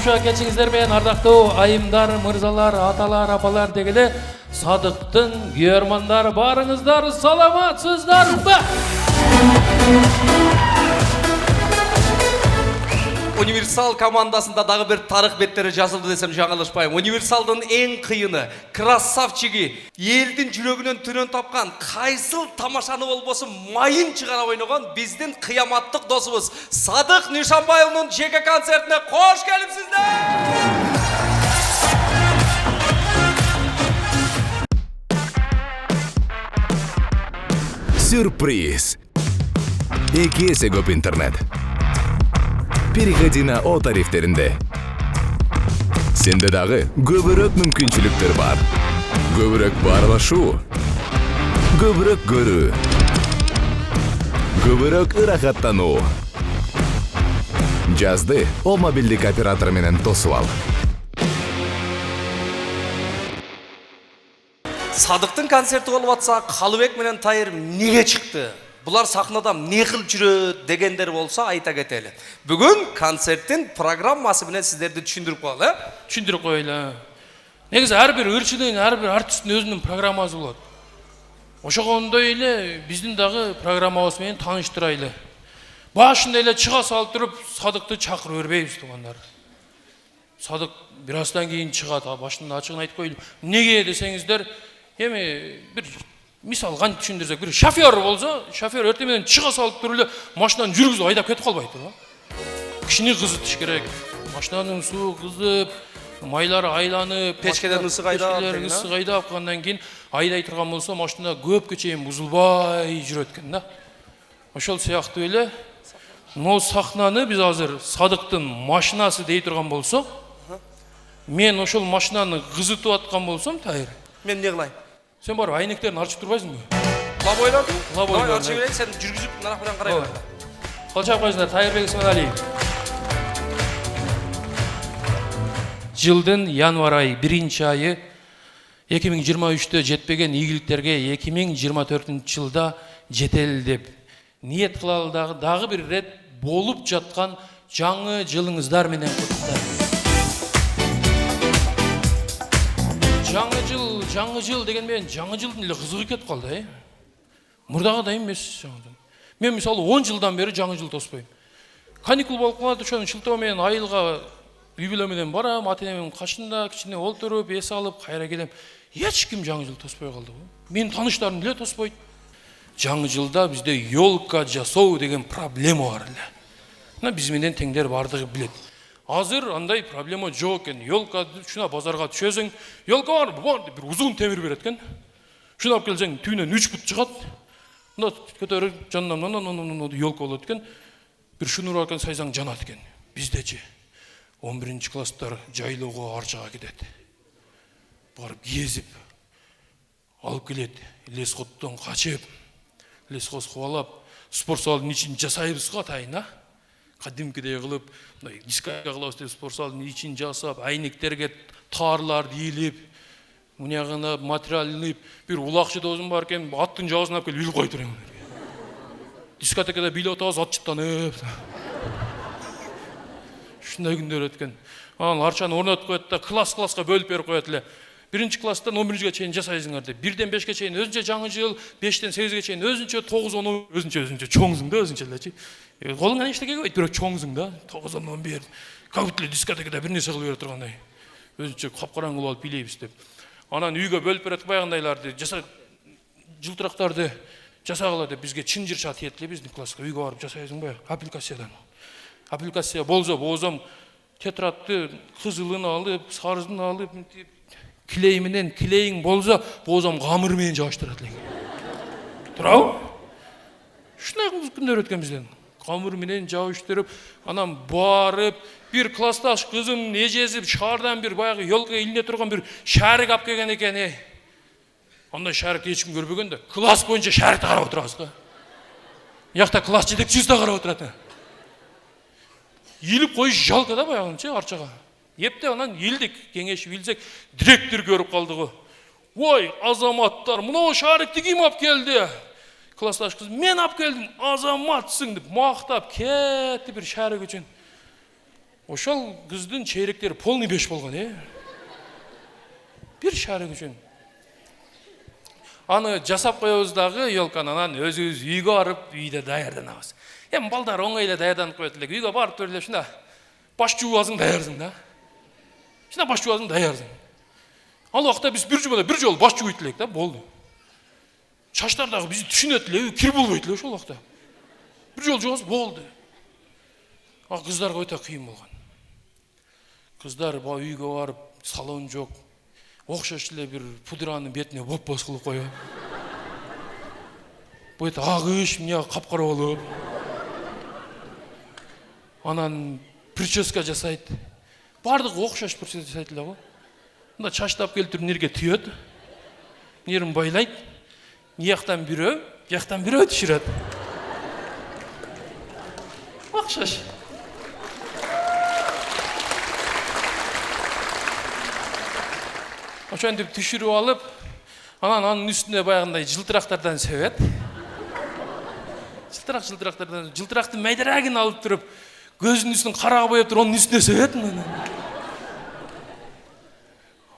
Тамаша кечиңиздер менен ардактуу айымдар, мырзалар, аталар, апалар дегеле Садыктын күйөрмандары барыңыздар, саламатсыздарбы? Универсал командасында дагы бир тарых беттери жазылды десем жаңылышпайм. Универсалдын эң кыйыны, красавчиги, элдин жүрөгүнөн түрөн тапкан, кайсыл тамашаны болбосун майын чыгара ойногон биздин кыяматтык досубуз Садык Нишанбайұлының жеке концертине кош келипсиздер. Сюрприз! Эки эсе көп интернет. Переходи на О тарифтеринде. Сенде дагы көбүрөөк мүмкүнчүлүктөр бар. Көбүрөөк баарлашуу, көбүрөөк көрүү, көбүрөөк ырахаттануу. Жазды О мобилдик оператор менен тосуп ал. Садыктын концерти болуп атса, Калыбек менен Тайыр эмнеге чыкты? Булар сахнада эмне кылып жүрөт дегендер болсо айта кетели. Бүгүн концерттин программасы менен сиздерди түшүндүрүп коелу, Түшүндүрүп коелу. Негизи ар бир ырчынын, ар бир артисттин өзүнүн программасы болот. Ошогондой эле биздин дагы программабыз менен тааныштырайлы. Башында эле чыга салып туруп, Садыкты чакырып бербейбиз туугандар. Садык бир аздан кийин чыгат, башында ачыгын айтып коелу. Эмнеге десеңиздер, эми бир мисал кантип түшүндүрсөк, бир шофер болсо, шофер эртең менен чыга салып туруп эле машинаны жүргүзүп айдап кетип калбайт го. Кишини кызытыш керек. Машинанын суу кызып, майлары айланып, печкеден ысык айдап калгандан кийин айдай турган болсо, машина көпкө чейин бузулбай жүрөт экен да. Ошол сыяктуу эле но сахнаны биз азыр Садыктын машинасы дей турган болсок, мен ошол машинаны кызытып аткан болсом, Тайыр, мен эмне кылайын? Сен барып айнектерин арчып турбайсыңбы? Лап ойладым. Лап ойладым. Арчып берейин, сен жүргүзүп нарак менен карай бер. Калчап койсуңдар, Тайырбек Исмаилалиев. Жылдын январ айы 1-айы 2023-тө жетпеген ийгиликтерге 2024-жылда жетели деп ниет кылалы дагы бир рет болуп жаткан жаңы жылыңыздар менен куттуктайм. Жаңы жыл деген мен жаңы жылдын эле кызыгы кетип калды, Мурдагыдай эмес. Мен мисалы 10 жылдан бери жаңы жыл тоспойм. Каникул болуп калат, ошону шылтоо менен айылга үй бүлө менен барам, ата-энемдин кашында кичине олтуруп, эс алып, кайра келем. Эч ким жаңы жыл тоспой калды го. Менин тааныштарым деле тоспойт. Жаңы жылда бизде ёлка жасоо деген проблема бар эле. Мына биз менен теңдер бардыгы билет. Азыр андай проблема жок экен. Ёлка шуна базарга түшөсүң, ёлка бар деп бир узун темир берет экен. Шуну алып келсең, түйүнөн 3 фут чыгат. Мына көтөрүп жанынан ёлка болот экен. Бир шунур бар экен, сайсаң жанат экен. Биздечи 11-класстар жайлоого арчага кетет. Барып кезип алып келет. Лескоттон качып, лескос кубалап, спорт залдын ичин жасайбыз го атайын, кадимкидей кылып, мындай дискотека кылабыз деп спорт залдын ичин жасап, айнектерге таарларды ийилип, мунягына материал илип, бир улакчы досум бар экен, аттын жабысын алып келип илип коюп турам. Дискотекада бийлеп атабыз, ат чыттанып. Ушундай күндөр өткөн. Анан арчаны орнотуп коет да, класска бөлүп берип коет эле. 1-класстан 11-ге чейин жасайсыңар деп. 1-ден 5-ке чейин өзүнчө жаңы жыл, 5-тен 8-ге чейин өзүнчө, 9-10 өзүнчө чоңсуң да, өзүнчө элечи. Колуңан эчтеке келбейт, бирок чоңсуң да, 9-11. Как будто дискотекада бир нерсе кылып бере тургандай. Өзүнчө капкараңгы болуп бийлейбиз деп. Анан үйгө бөлүп берет баягындайларды, жылтырактарды жасагыла деп бизге чын жырча тиет эле биздин класска. Үйгө барып жасайсың баягы аппликациядан. Аппликация болсо боозом тетрадты кызылын алып, сарысын алып, клей менен клейиң болсо, боозом камыр менен жабыштырат элек. Турабы? Ушундай күндөр өткөн бизден. Камыр менен жабыштырып, анан барып, бир классташ кызым эжеси шаардан бир баягы ёлка илине турган бир шарик алып келген экен. Андай шарикти эч ким көрбөгөн да, класс боюнча шарикти карап отурабыз го. Якта класс жетекчиси да карап отурат. Илип коюш жалко да баягынчы арчага. Епте анан илдик, кеңешип илсек, директор көрүп калды го. Ой, азаматтар, мына шарикти ким алып келди? Классташ кыз, мен алып келдим, азаматсың деп мактап кетти бир шарик үчүн. Ошол кыздын чейректери полный 5 болгон, Бир шарык үчүн. Аны жасап коебуз дагы елканы, анан өзүбүз үйгө барып, үйдө даярданабыз. Эми балдар оңой эле даярданып коет элек. Үйгө барып туруп эле ушунда баш жуубазың даярсың да. Ушунда баш жуубазың даярсың. Ал убакта биз бир жолу баш жууйт элек да, болду. Чачтар дагы бизди түшүнөт эле, кир болбойт эле ошол убакта. Бир жолу жуабыз, болду. А кыздарга өтө кыйын болгон. Кыздар үйгө барып, салон жок. Окшош эле бир пудранын бетине боп-боз кылып коёт. Бут агыш, эмне капкара болуп. Анан прическа жасайт. Бардыгы окшош прическа жасайт эле го. Мында чачтап келип туруп нерге түйөт. Нерин байлайт. Бияктан бирөө, бияктан бирөө түшүрөт. Окшош. Ошентип түшүрүп алып, анан анын үстүнө баягындай жылтырактардан себет. Жылтырактын майдарагын алып туруп, көзүнүн үстүн карага боеп туруп, анын үстүнө себет.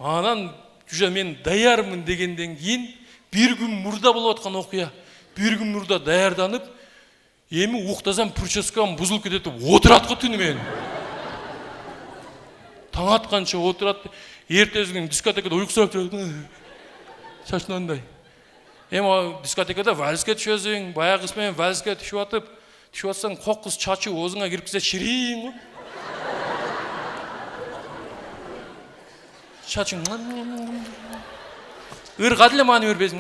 Анан уже мен даярмын дегенден кийин бир күн мурда болуп аткан окуя. Бир күн мурда даярданып, эми уктасам прическам бузулуп кетет деп отурат го түнү менен. Таң атканча отурат. Эртеси күнү дискотекада уйкусурап жүрөт. Чачнандай. Эми дискотекада вальске түшөсүң, баягы кыз менен вальске түшүп атсаң, кок кыз чачы оозуңа киргизе шириң го. Чачың ыргат эле маны бербесиң.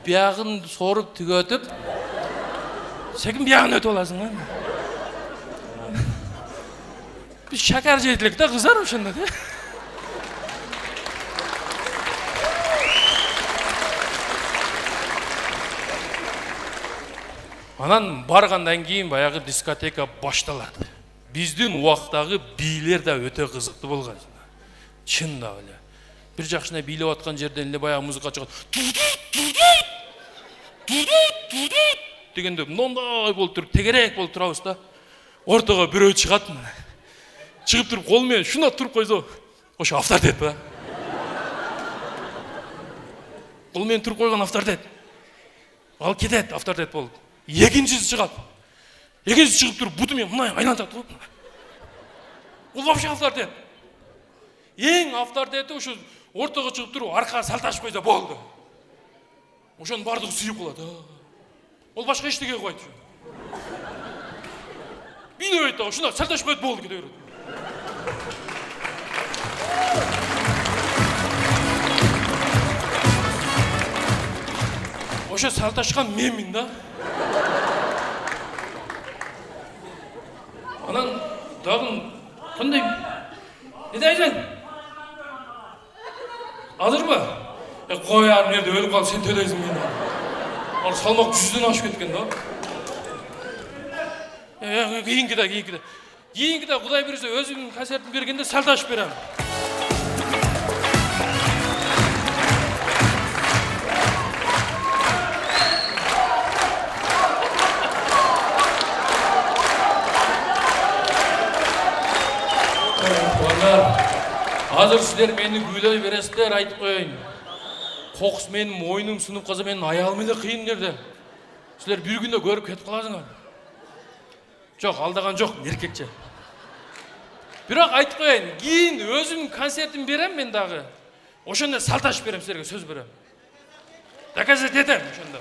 Биягын соруп түгөтүп, секин биягын өтүп аласың. Biz şeker jeydilik de kızar ошондо да. Анан баргандан кийин баягы дискотека башталат. Биздин убактагы бийлер да өтө кызыктуу болгон. Чын да эле. Бир жакшына бийлеп аткан жерден эле баягы музыка чыгат. Дегенде мындай болуп туруп, тегерек болуп турабыз да. Ортого бирөө чыгат. Чыгып туруп кол менен шуна туруп койсо, ошо авторитет да. Кол менен туруп койгон авторитет. Ал кетет, авторитет болуп. Экинчиси чыгат. Экинчиси чыгып туруп буту менен мындай айлантат го. Бул вообще авторитет. Эң авторитети ошо ортого чыгып туруп аркага салташып койсо болду. Ошонун бардыгы сүйүп калат. Ол башка эчтеке койт. Бийлебейт да, ушуна салташып койт болду кете берет. Ошо салташкан менмин да. Анан дагы кандай? Эмне айтасың? Азырбы? Кой ар жерде өлүп калып сен төлөйсүң мени. Ал салмак 100дөн ашып кеткен да. Кийинкиде Кудай берсе өзүмдүн концертин бергенде салташып берем. Азыр сіздер мени күйлөй бересиздер, айтып коеюн. Кокус менин мойнум сынып калса, менин аялым эле кыйын жерде. Силер бир күндө көрүп кетип каласыңар. Жок, алдаган жок, эркекче. Бирок айтып коеюн, кийин өзүмдүн концертин берем мен дагы. Ошондо салташып берем силерге, сөз берем. Доказать этем ошондо.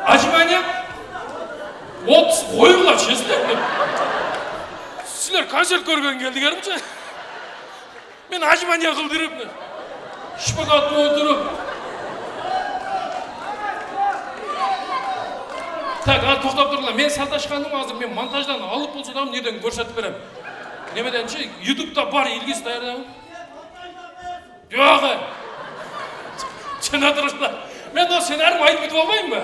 Ажимания? Вот, ойгула чесилер. Силер концерт көргөн келдиңермичи? Мен ажимания кылдырып, шпагатта отуруп. Так, токтоп туруңлар. Мен салташканым азыр мен монтаждан алып болсо дагы неден көрсөтүп берем. Немеденчи YouTube'да бар Илгиз даярдабы? Жок. Чына турушла. Мен о сценарийни айтып кетип албаймынбы?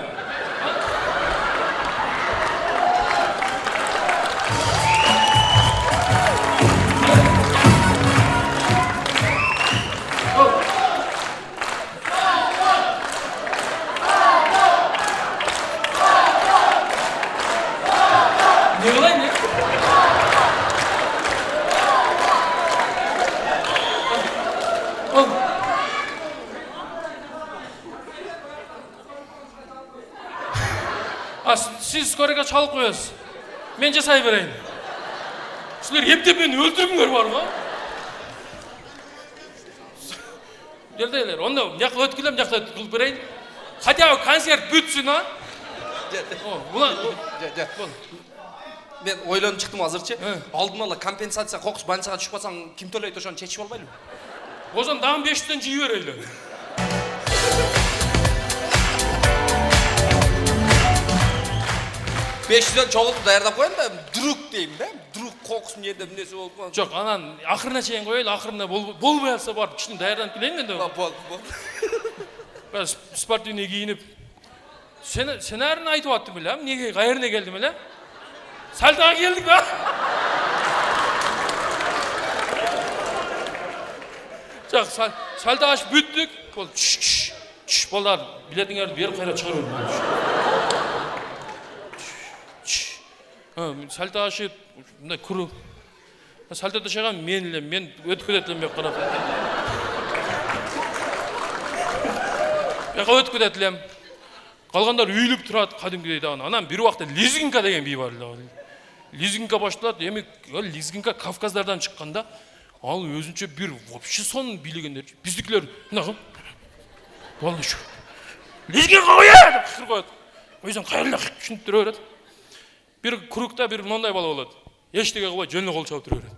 Siz skoriga çalıp koyasız. Men жасай берейин. Силер ептеп мени өлтүргүңөр барбы? Келдейлер, онда мыяка өткүлөм, мыякта кылып берейин. Хотя бы концерт бүтсүн, а? Мен ойлонуп чыктым азырчы. Алдын ала компенсация кокус банчага түшүп калсаң ким төлөйт ошону чечип албайлыбы? Озон дагы 500 жыйып берейлер. Бешиден чогултуп даярдап коеюн да, друг дейм да. Друг кокус эмнеде эмнеси болуп калган. Жок, анан акырына чейин коелу, акырында болбой атса барып кичине даярданып келейин мен да. Бол. Бas спортивный кийинип. Сценарийни айтып аттым эле, эмнеге кайерine келдим эле? Сальтага келдик да. Жок, сальтага ашып бүттүк. Бол балдар, билетиңерди берип кайра чыгарып бердим. Сальтага ашып, мындай куруп. Сальтада чыгам мен өтүп кетет элем деп карап. Яка өтүп кетет элем. Калгандар үйлүп турат кадимкидей дагы. Анан бир убакта Лизгинка деген бий бар эле. Лизгинка башталат. Эми Лизгинка Кавказдардан чыкканда, ал өзүнчө бир вообще сон бийлегендер. Биздикилер мына болду шу. Лизгинка коя деп кычкырып коет. Өзүн кайрылып түшүнүп тура берет. Бир курукта бир мондай бала болот. Эчтеге кылбай жөнү кол чабып тура берет.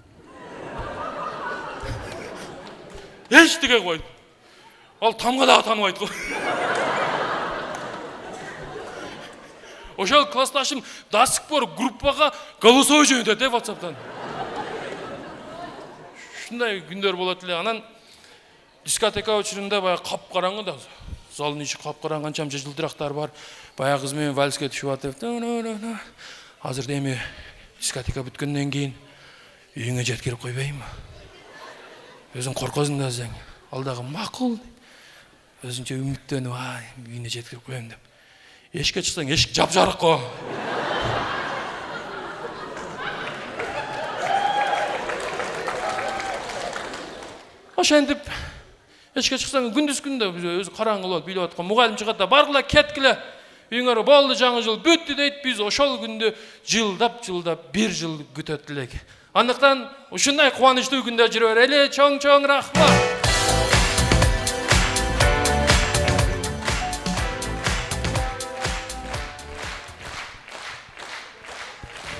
Эчтеге кылбайт. Ал тамга дагы таныбайт го. Ошол классташым до сих пор группага голосовой жөнөтөт WhatsApp'тан. Ушундай күндөр болот эле. Анан дискотека учурунда баягы капкараңгы да. Залдын ичи капкараңгы, канча жылтырактар бар. Баягы кыз менен вальске түшүп атып. Азыр эми дискотека бүткөндөн кийин үйүңө жеткирип койбоймунбу? Өзүң коркосуң да сен. Ал дагы макул. Өзүнчө үмүттөнүп, үйүнө жеткирип коем деп. Эшикке чыксаң, эшик жапжарык го. Ошентип эшикке чыксаң, күндүз күндө өзү караңгы болуп бийлеп аткан мугалим чыгат да, баргыла кеткиле. Үйүңөр болду жаңы жыл бүттү дейт. Биз ошол күндү жылдап бир жыл күтөт элек. Андыктан ушундай кубанычтуу күндө жүрө берели. Чоң рахмат.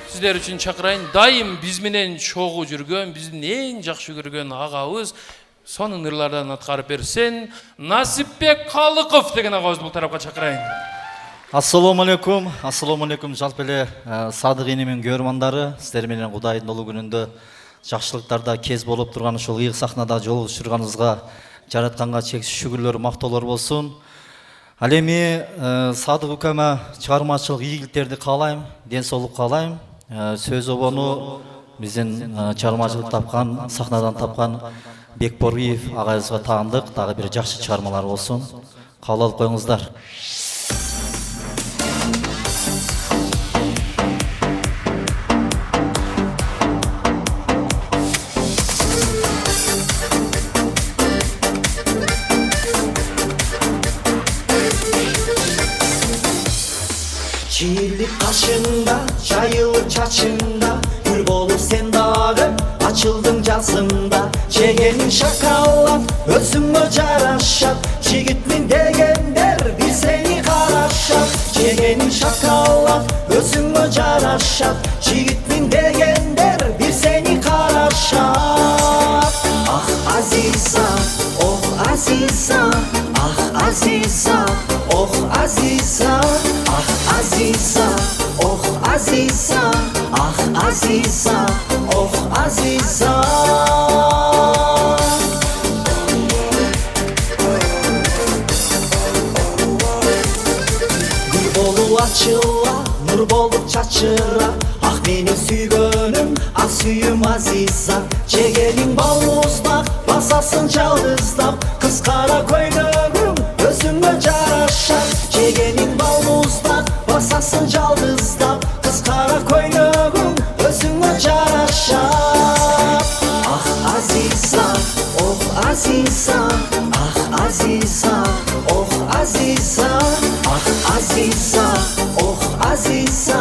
Сиздер үчүн чакырайын. Дайым биз менен чогуу жүргөн, биздин эң жакшы көргөн агабыз, сонун ырлардан аткарып берсен, Насипбек Калыков деген агабызды бул тарапка чакырайын. Ассаламу алейкум, жалпы эле Садык энемин көрөрмандары, сиздер менен Кудайдын улуу күнүндө жакшылыктарда кез болуп турган ушул ыйык сахнада жолугушурганыбызга жаратканга чексиз шүгүрлөр, мактоолор болсун. Ал эми Садык укама чыгармачылык ийгиликтерди каалайм, ден соолук каалайм. Сөз обону биздин чыгармачылык тапкан, сахнадан тапкан Бекборбиев агайыбызга таандык, дагы бир жакшы чыгармалар болсун. Кабыл алып коюңуздар. Çiğlik kaşında, çayılık çaçında, gül bolup sen dağın, açıldın casında. Çegenin şakallat, özümme caraşat, çigitmin degenler bir seni karaşat. Çegenin şakallat, özümme caraşat, çigitmin degenler bir seni karaşat. Ah Aziza, oh Aziza, ah Aziza, oh Aziza, ah Aziza, oh Aziza, ah Aziza, oh Aziza. Gül bolu açıla, nur bolup çaçıra, ah benim süygönüm, ah süyüm Aziza. Çegenin balmuzdak, basasın çaldızdak, kız kara koynağım, özüme caraşat. Çegenin balmuzdak, basasın çaldızdak, kız kara koynağım, özüme caraşat. Ah Aziza, oh Aziza, ah Aziza, oh Aziza, ah Aziza, oh Aziza.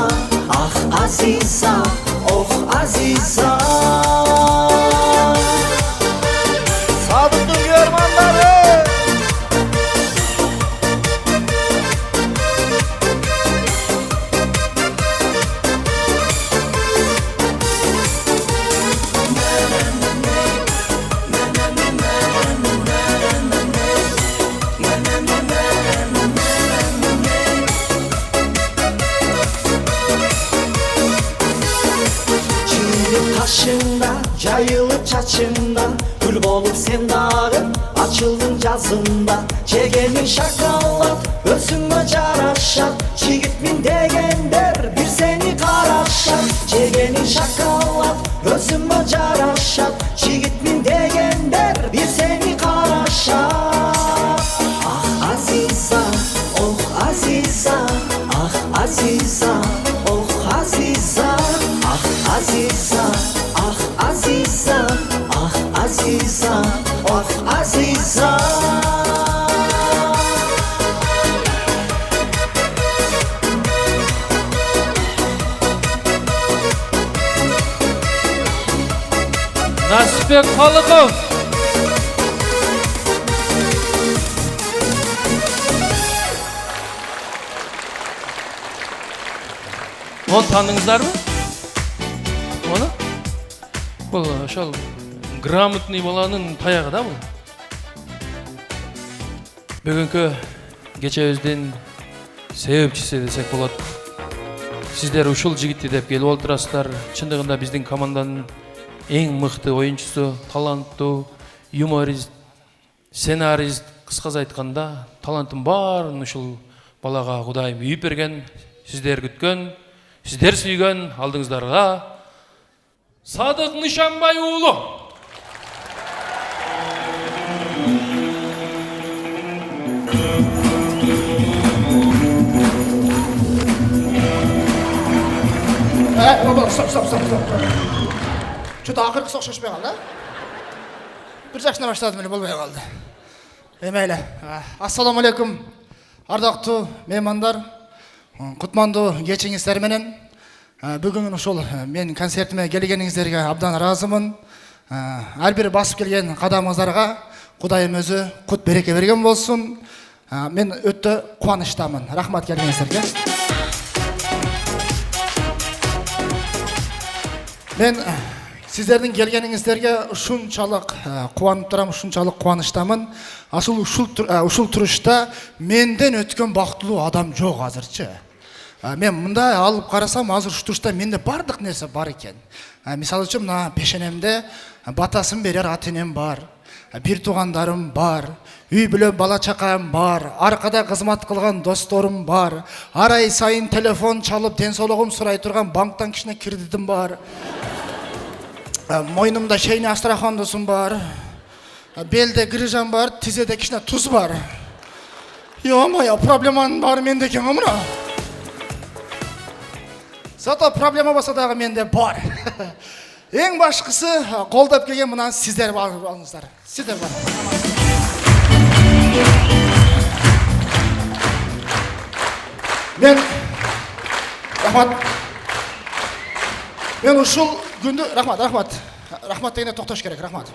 kaşında, yayılıp çaçında, gül bolup sen dağın, açıldın cazında. Çegenin şakallat, özüme caraşat, çigitmin degender, bir seni karaşat. Çegenin şakallat, özüme caraşat, çigitmin degender, bir seni karaşat. Ah Aziza, oh Aziza, ah Aziza, oh Aziza, ah Aziza, ah Aziza, ah Aziza, oh Aziza. Nasipbek Халыков. Onu tanıdыңыздар mı? Onu? Бұл ошол грамотный баланын таяғы да бұл. Бүгінгі кечебиздин себепчиси десек болот. Сиздер ушул жигитти деп келип олтурасыздар. Чындыгында биздин команданын эң мыкты оюнчусу, таланттуу, юморист, сценарист, кыскасы айтканда, таланттын баарын ушул балага Кудайым үйүп берген, сиздер күткөн, сиздер сүйгөн алдыңыздарга Садык Нышанбай уулу. Стоп. Что-то ақырғы соқшашпай қалды. Бір жақшына баштадым, әлі болмай қалды. Мейлі. Ассаламу-алейкум. Ардақты меймандар, құтманды кечиңиздер менен. Бүгін ушул мен концертіме келгениңиздерге абдан разымын. Ар бир басып келген кадамыңыздарга Кудайым өзү кут береке берген болсун. Мен өтө кубанычтамын. Рахмат келгениңиздерге. Мен сиздердин келгениңиздерге ушунчалык кубанып турам, ушунчалык кубанычтамын. Ушул турушта менден өткөн бактылуу адам жок азырчы. Мен мындай алып карасам, азыр ушу турушта менде бардык нерсе бар экен. Мисалы үчүн мына пешенемде батасын берер ата-энем бар, бир туугандарым бар, үй бүлө бала чакам бар, аркада кызмат кылган досторум бар, ар ай сайын телефон чалып ден соолугум сурай турган банктан кичине кредитим бар. Мойнумда шейни астрахандысым бар, белде грыжам бар, тизеде кичине туз бар. Ё-моё, проблеманын баары менде экен го мына. Зато проблема болсо дагы менде бар. Эң башкысы колдоп келген мына сиздер балыңыздар. Сиздер бар. Мен ушул күндү рахмат дегенде токтош керек, рахмат.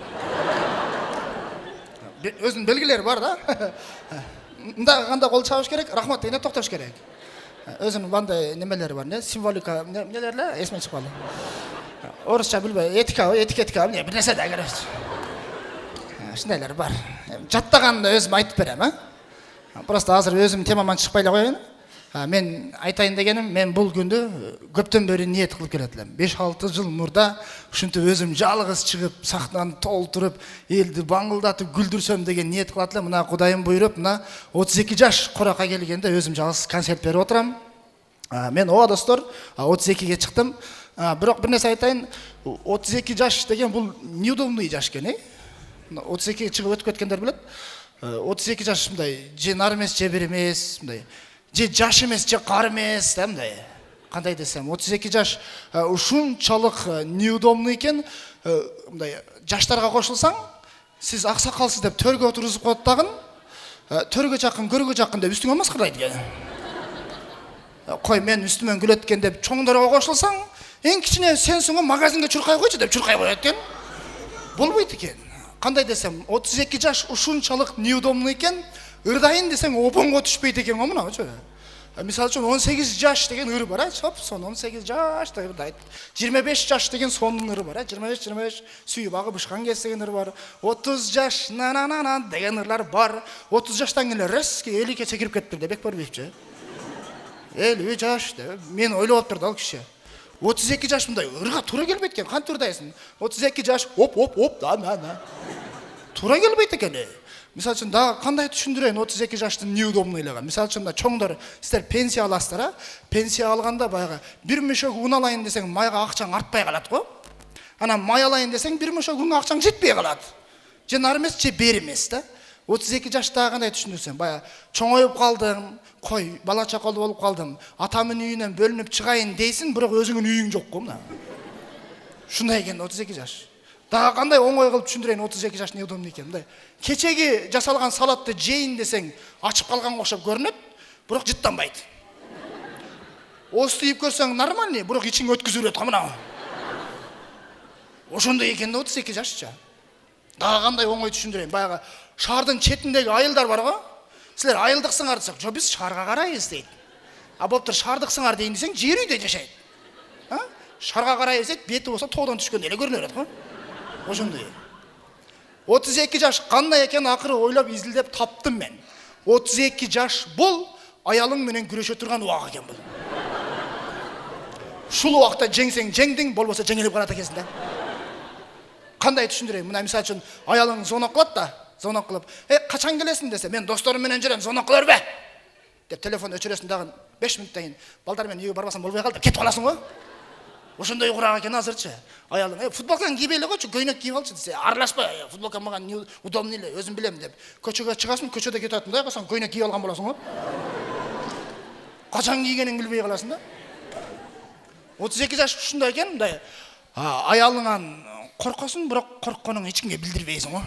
Өзүнүн белгилери бар да. Мында кандай кол чабыш керек, рахмат дегенде токтош керек. Өзүнүн бандай немелери бар, не символика нелер эле эсиме чыкпады. Орусча билбей, этикетка, эмне бир нерсе да керек. Ушундайлар бар. Жаттаганды өзүм айтып берем, Просто азыр өзүм темаман чыкпай эле коеюн. Мен айтайын дегеним, мен бул күндү көптөн бери ниет кылып келет элем. 5-6 жыл мурда ушинтип өзүм жалгыз чыгып, сахнаны толтуруп, элди баңылдатып күлдүрсөм деген ниет кылат элем. Мына Кудайым буйруп, мына 32 жаш куракка келгенде өзүм жалгыз концерт берип отурам. Мен ооба достор, 32ге чыктым. Бирок бир нерсе айтайын, 32 жаш деген бул неудобный жаш экен, 32ге чыгып өтүп кеткендер билет. 32 жаш мындай же нар эмес, же бир эмес, мындай же жаш эмес, же кар эмес, мындай. Кандай десем, 32 жаш ушунчалык неудобный экен. Мындай жаштарга кошулсаң, сиз аксакалсыз деп төргө отургузуп коет дагы, төргө жакын, көргө жакын деп үстүңө маскырайт экен. Кой мен үстүмөн күлөт экен деп чоңдорго кошулсаң, эң кичине сенсиңө магазинге чуркай койчу деп чуркай коет экен. Болбойт экен. Кандай десем, 32 жаш ушунчалык неудобный экен. Ырдайын десең опонго түшпөйт экен го мынабычы. Мисалы үчүн 18 жаш деген ыр бар, чоп, сон 18 жаш деп ырдайт. 25 жаш деген сонун ыры бар, 25 сүйүп агып ышкан кез деген ыр бар. 30 жаш на деген ырлар бар. 30 жаштан келе резко 50ге секирип кетти деп бек барбайчы. 50 жаш деп мен ойлоп турду ал киши. 32 жаш мындай ырга туура келбейт экен. Кантип ырдайсың? 32 жаш оп на. Туура келбейт экен. Мисалы үчүн дагы кандай түшүндүрөйүн 32 жаштын неудобныйлыгын. Мисалы үчүн чоңдор силер пенсия аласыздар, пенсия алганда баягы бир мешок un алайын десең майга акчаң артпай калат го. Анан май алайын десең бир мешок unга акчаң жетпей калат. Же нар эмес, же бер эмес да. 32 жаштагы кандай түшүндүрсөң, баягы чоңоюп калдым, кой, бала чакалуу болуп калдым, атамдын үйүнөн бөлүнүп чыгайын дейсиң, бирок өзүңүн үйүң жок го мына. Шундай экен 32 жаш. Дагы кандай оңой кылып түшүндүрөйүн 32 жаш неудобный экен мындай. Кечеги жасалган салатты жейин десең, ачып калганга окшоп көрүнөт, бирок жыттанбайт. Осту ийип көрсөң нормальный, бирок ичиң өткүзүп берет мына. Ошондой экен да 32 жашча. Дагы кандай оңой түшүндүрөйүн, баягы шаардын четиндеги айылдар бар го. Силер айылдыксыңар десек, жо биз шаарга карайбыз дейт. А болуптур шаардыксыңар дейин десең, жер үйдө жашайт. Шаарга карай десек, бети болсо тоодон түшкөндөй эле көрүнө берет го. Ошондой. 32 жаш кандай экен акыры ойлоп изилдеп таптым мен. 32 жаш бул аялың менен күрөшө турган убак экен бул. Ушул убакта жеңсең жеңдиң, болбосо жеңилип калат экенсиң да. Кандай түшүндүрөйүн? Мына мисалы үчүн аялың звонок кылат да, звонок кылып, качан келесиң десе, мен досторум менен жүрөм, звонок кыла бербе деп телефон өчүрөсүң, дагы 5 мүнөттөн кийин балдар менен үйгө барбасам болбой калды, кетип каласың го. Ошондой курак экен азырчы. Аялың, футболкаңды кийип эле койчу, көйнөк кийип алчы десе, аралашпа, футболка мага удобный эле, өзүм билем деп. Көчөгө чыгасың, көчөдө кетип атам, калсаң көйнөк кийип алган болосуң го. Качан кийгениңди билбей каласың да. 32 жаш ушундай экен, мындай. Аялыңан коркосуң, бирок коркконуң эч кимге билдирбейсиң го.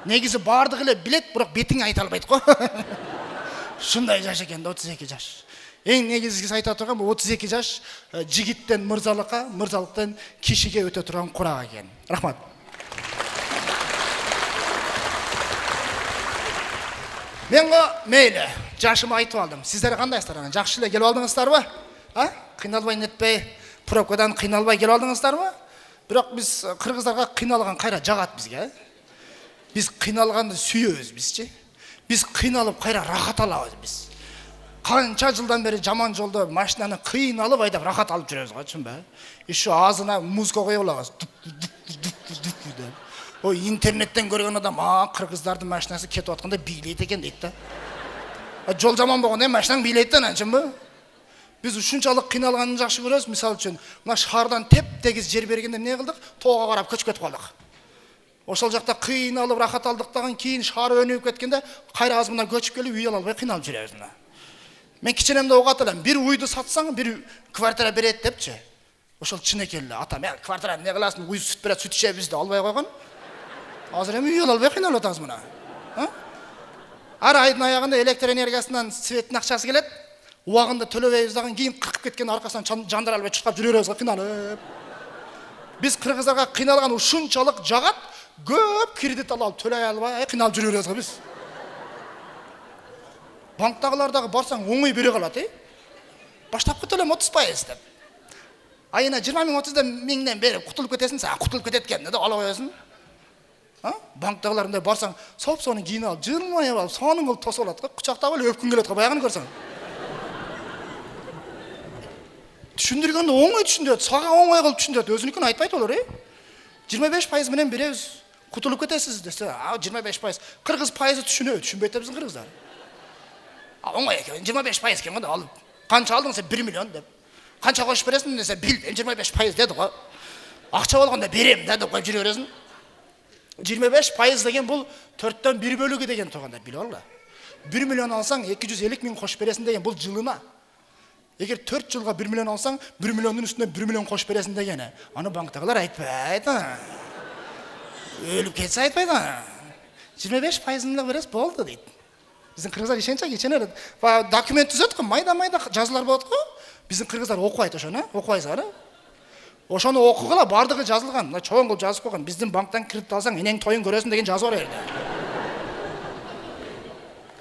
Негизи бардыгы эле билет, бирок бетиңе айта албайт го. Ушундай жаш экен 32 жаш. Эң негизгиси айта турган бул 32 жаш жигиттен мырзалыкка, мырзалыктан кишиге өтө турган курак экен. Рахмат. Мен мейли, жашымы айтып алдым. Сиздер кандайсыздар? Жакшы эле келип алдыңыздарбы? Кыйналбай нетпей, пробкадан кыйналбай келип алдыңыздарбы? Бирок биз кыргыздарга кыйналган кайра жагат бизге. Биз кыйналганды сүйөбүз бизчи. Биз кыйналып кайра рахат алабыз биз. Канча жылдан бери жаман жолдо машинаны кыйналып айдап рахат алып жүрөбүз го, чынбы? Ишу азына музыка коюп алабыз. Ой, интернеттен көргөн адам, кыргыздардын машинасы кетип атканда бийлейт экен дейт да. Жол жаман болгондо машинаң бийлейт да, чынбы? Биз ушунчалык кыйналганды жакшы көрөбүз. Мисалы үчүн, мына шаардан теп-тегиз жер бергенде эмне кылдык? Тоого карап көчүп кетип калдык. Ошол жакта кыйналып рахат алдыктан кийин шаар өнүгүп кеткенде кайра аз мына көчүп келип үй ала албай кыйналып жүрөбүз мына. Мен кичинемде угат элем, бир уйду сатсаң, бир квартира берет депчи. Ошол чын экен эле. Атам, квартираны эмне кыласың? Уй сүт берет, сүт ичебиз деп албай койгон. Азыр эми үй ала албай кыйналып атабыз мына. Ар айдын аягында электр энергиясынан светтин акчасы келет. Убагында төлөбөйбүз дагы кийин кыркып кеткен аркасынан жандыр албай чуркап жүрөбүз го кыйналып. Биз кыргыздарга кыйналган ушунчалык жагат, көп кредит алып төлөй албай кыйналып жүрөбүз го биз. Банктагылар дагы барсаң оңой бере калат, баштапкы төлөм 30% деп. Айына 20 миң 30 миңден берип кутулуп кетесиң, сен кутулуп кетет экен деп алып коесуң. Банктагылар мындай барсаң, соп-сону кийинип алып, жылмайып алып, сонун кылып тосуп алат го, кучактап эле өпкүң келет го, баягыны көрсөң. Түшүндүргөндө оңой түшүндүрөт, сага оңой кылып түшүндүрөт, өзүнүкүн айтпайт болор, 25% менен беребиз, кутулуп кетесиз десе, 25%. Кыргыз пайызы түшүнөбү, түшүнбөйт да биздин кыргыздар. Оңой экен, 25% экен го, алып. Канча алдың десе 1 миллион деп. Канча коюп бересиң десе, билбейм, 25% деди го. Акча болгондо берем да деп коюп жүрө бересиң. 25% деген бул 4төн 1 бөлүгү деген турганда билип алгыла. 1 миллион алсаң 250 миң кош бересиң деген бул жылына. Эгер 4 жылга 1 миллион алсаң, 1 миллиондун үстүнө 1 миллион кош бересиң дегени. Аны банктагылар айтпайт. Өлүп кетсе айтпайт. 25%-ны бересиз болду дейт. Биздин кыргыздар ишенчек, документ түзөт го, майда-майда жазуулар болот го. Биздин кыргыздар окубайт ошону, окубайсыңар. Ошону окугула, бардыгы жазылган. Мына чоң кылып жазып койгон. Биздин банктан кредит алсаң, энең тоюн көрөсүң деген жазуу бар жерде.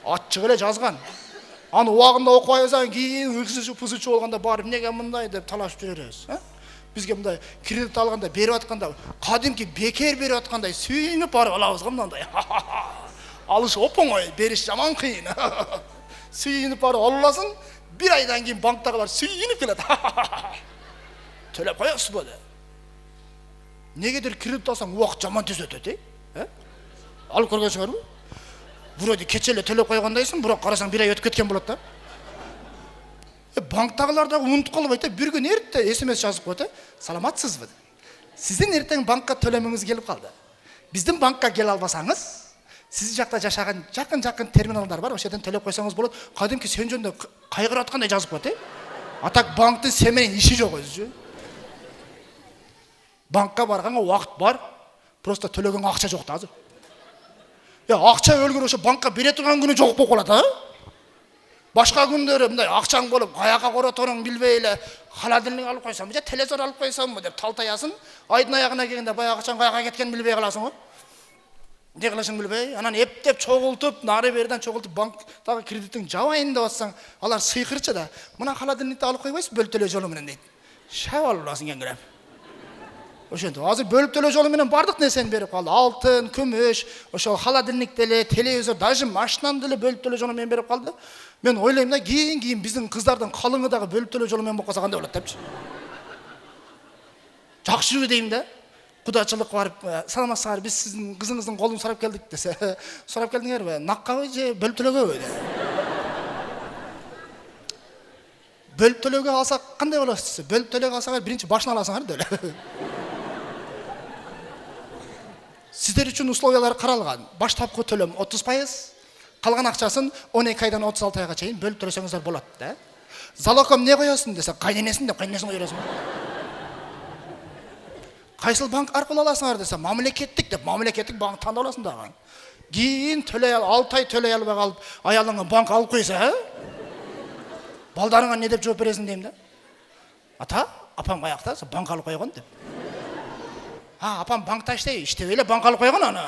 Ачык эле жазган. Аны убагында окубайсаң, кийин ырсычы болгондо барып эмнеге мындай деп талашып жүрөбүз, Бизге мындай кредит алганда, берип атканда, кадимки бекер берип аткандай сүйүнүп барып алабыз го мындай. Алыш оп-оңой, бериш жаман кыйын. Сүйүнүп барып аласың, Bir aydan кейін банктағылар сүйініп келеді. Төлеп қоясыз ба? Негедір кредит алсаң уақыт жаман тез өтеді, алып көрген шығар ма? Вроде кечеле төлеп қойғандайсың, бірақ қарасаң бір ай өтіп кеткен болады да. Банктағылар да ұмытып қалып айтады, бір күн ертең SMS жазып қойды, саламатсыз ба? Сіздің ертең банкқа төлеміңіз келіп қалды. Біздің банкқа келе албасаңыз, сіз жақта жашаған жақын терминалдар бар, осы жерден төлеп қойсаңыз болады. Кәдімгі сен жөнінде қайғырып жатқандай жазып қойды. Атак банктың сенімен іші жоқ өзі. Банкқа барғанға уақыт бар, просто төлеген ақша жоқ та азыр. Ақша өлгір осы банкқа бере тұрған күні жоқ болып қалады, Башқа күндері мындай ақшаң болып, аяққа қоратырың білбейлі, холодильник алып қойсам, телевизор алып қойсам деп талтаясың, айдың аяғына келгенде баяғы ақшаң қаяққа кеткенін білбей қаласың ғой. Не қыласың білбей, анан ептеп чоғылтып, нары берден чоғылтып банктағы кредиттің жабайын деп атсаң, алар сыйқырчы да, мына холодильникті алып қойбайсыз, бөліп төлөө жолы менен дейді. Шәу алып аласың кеңгірем. Ошентип азыр бөлүп төлөө жолу менен бардык нерсени берип калды. Алтын, күмүш, ошол холодильник деле, телевизор, даже машинаны деле бөлүп төлөө жолу менен берип калды. Мен ойлойм да, кийин биздин кыздардын калыңы дагы бөлүп төлөө жолу менен болуп калса кандай болот депчи. Жакшы дейм да. Кудачылык барып, саламатсыздар, биз сиздин кызыңыздын колун сурап келдик десе, сурап келдиңерби? Наккабы же бөлүп төлөөгө деп. Бөлүп төлөөгө алсак кандай болот десе, бөлүп төлөөгө алсаңар биринчи башын аласыңар деле. Сіздер үшін условиялар қаралған. Баш тапқы төлем 30%, қалған ақшасын 12 айдан 36 айға чейін бөліп төлесеңіздер болады. Залогом не қоясың десе, қайненесін деп қайненесін қойырасың. Қайсыл банк арқылы аласыңар десе, мамлекеттік деп мамлекеттік банк таңдап аласың дағы. Кейін төлей ал, 6 ай төлей алып қалып, аялыңа банк алып қойса, балдарыңа не деп жооп бересің деймін да. Ата, апам қаяқта, банк алып қойған деп. Апам банкта иштебейле банк алып койгон аны.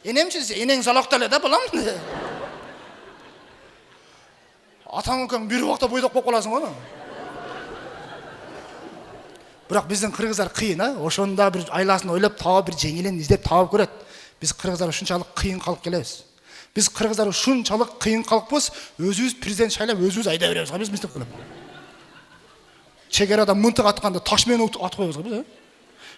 Энемчи энең залоктале да балам. Атаң өкөң бир убакта бойдок болуп каласың го. Бирок биздин кыргыздар кыйын, ошондо бир айласын ойлоп таап, бир жеңилин издеп таап көрөт. Биз кыргыздар ушунчалык кыйын калып келебиз. Биз кыргыздар ушунчалык кыйын калыппыз, өзүбүз президент шайлап, өзүбүз айдай беребиз. Биз мистеп кылып. Чегерада мынтык атканда таш менен атып коебуз биз.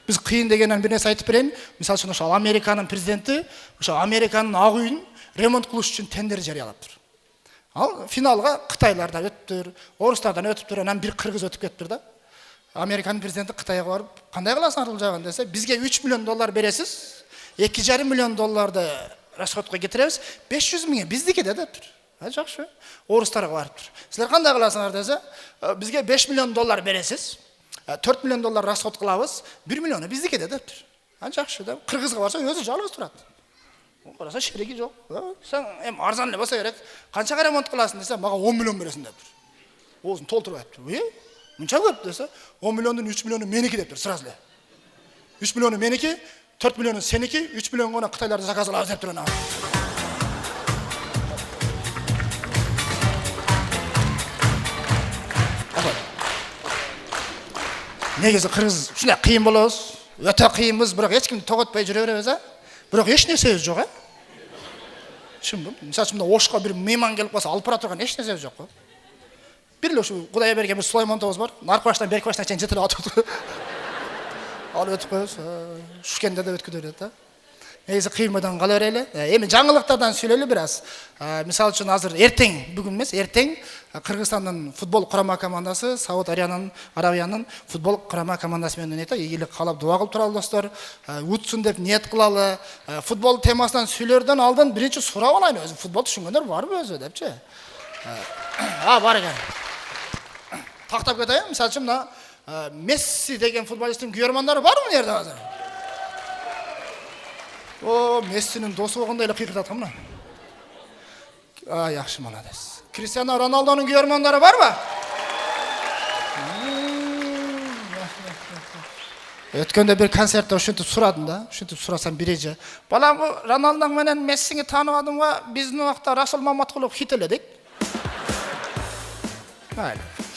Biz kıyın degенен bir нерсе айтып берейин. Мисалы үчүн ошол Американын президенти, ошо Американын ак үйүн ремонт кылыш үчүн тендер жарыялаптыр. Ал финалга Кытайлардан өттүр, орустардан өтүптүр, анан бир кыргыз өтүп кетиптир да. Американын президенти Кытайга барып, кандай кыласың бул жагын десе, бизге $3 миллион бересиз, $2,5 миллион расходко кетиребиз, 500 миңе биздики дептир. Жакшы. Орустарга барыптыр. Силер кандай кыласыңар десе, бизге $5 миллион бересиз. $4 миллион расход кылабыз, 1 миллиону биздики дептир. Жакшы да. Кыргызга барса өзү жалгыз турат. Караса шереги жок. Сен арзан эле болсо керек. Канчага ремонт кыласың десе, мага 10 миллион бересиң дептир. Оозун толтуруп айтыптыр. Мынча көп десе, 10 миллиондун 3 миллиону меники дептир, сразу эле. 3 миллиону меники, 4 миллиону сеники, 3 миллион гана Кытайларды заказ алабыз дептир ана. Негизи кыргыз ушундай кыйын болобуз, өтө кыйынбыз, бирок эч кимди тоготпой жүрө беребиз, бирок эч нерсебиз жок, Түшүндүм. Мисалы үчүн Ошко бир мейман келип калса, алып бара турган эч нерсебиз жок. Бир эле ушу Кудай берген бир Сулаймонтобуз бар, наркы баштан берки баштан чейин жетелеп атып. Алып өтүп коебуз, Шушкенде да өткүдө берет, Негизи кыйынбадан кала берели. Эми жаңылыктардан сүйлөйлү бир аз. Мисалы үчүн азыр эртең, бүгүн эмес, эртең Кыргызстандын футбол курама командасы Сауд Арабиянын футбол курама командасы менен ойнойт. Ийгилик каалап дуа кылып туралы достор. Утсун деп ниет кылалы. Футбол темасынан сүйлөрдөн алдын биринчи сурап алайын, өзү футбол түшүнгөндөр барбы өзү депчи. Бар экен. Тактап кетейин. Мисалы үчүн мына Месси деген футболисттин күйөрмандары барбы мына жерде азыр? Мессинин досу болгондой эле кыйкыртат мына. Яхшы, молодец. Криштиану Роналдонун күйөрмандары барбы? Өткөндө бир концертте ушинтип сурадым да, ушинтип сурасам бирежи. Балам, Роналдо менен Мессини тааныбадым ба? Биздин убакта Расул Маматкулов хит эле дейт.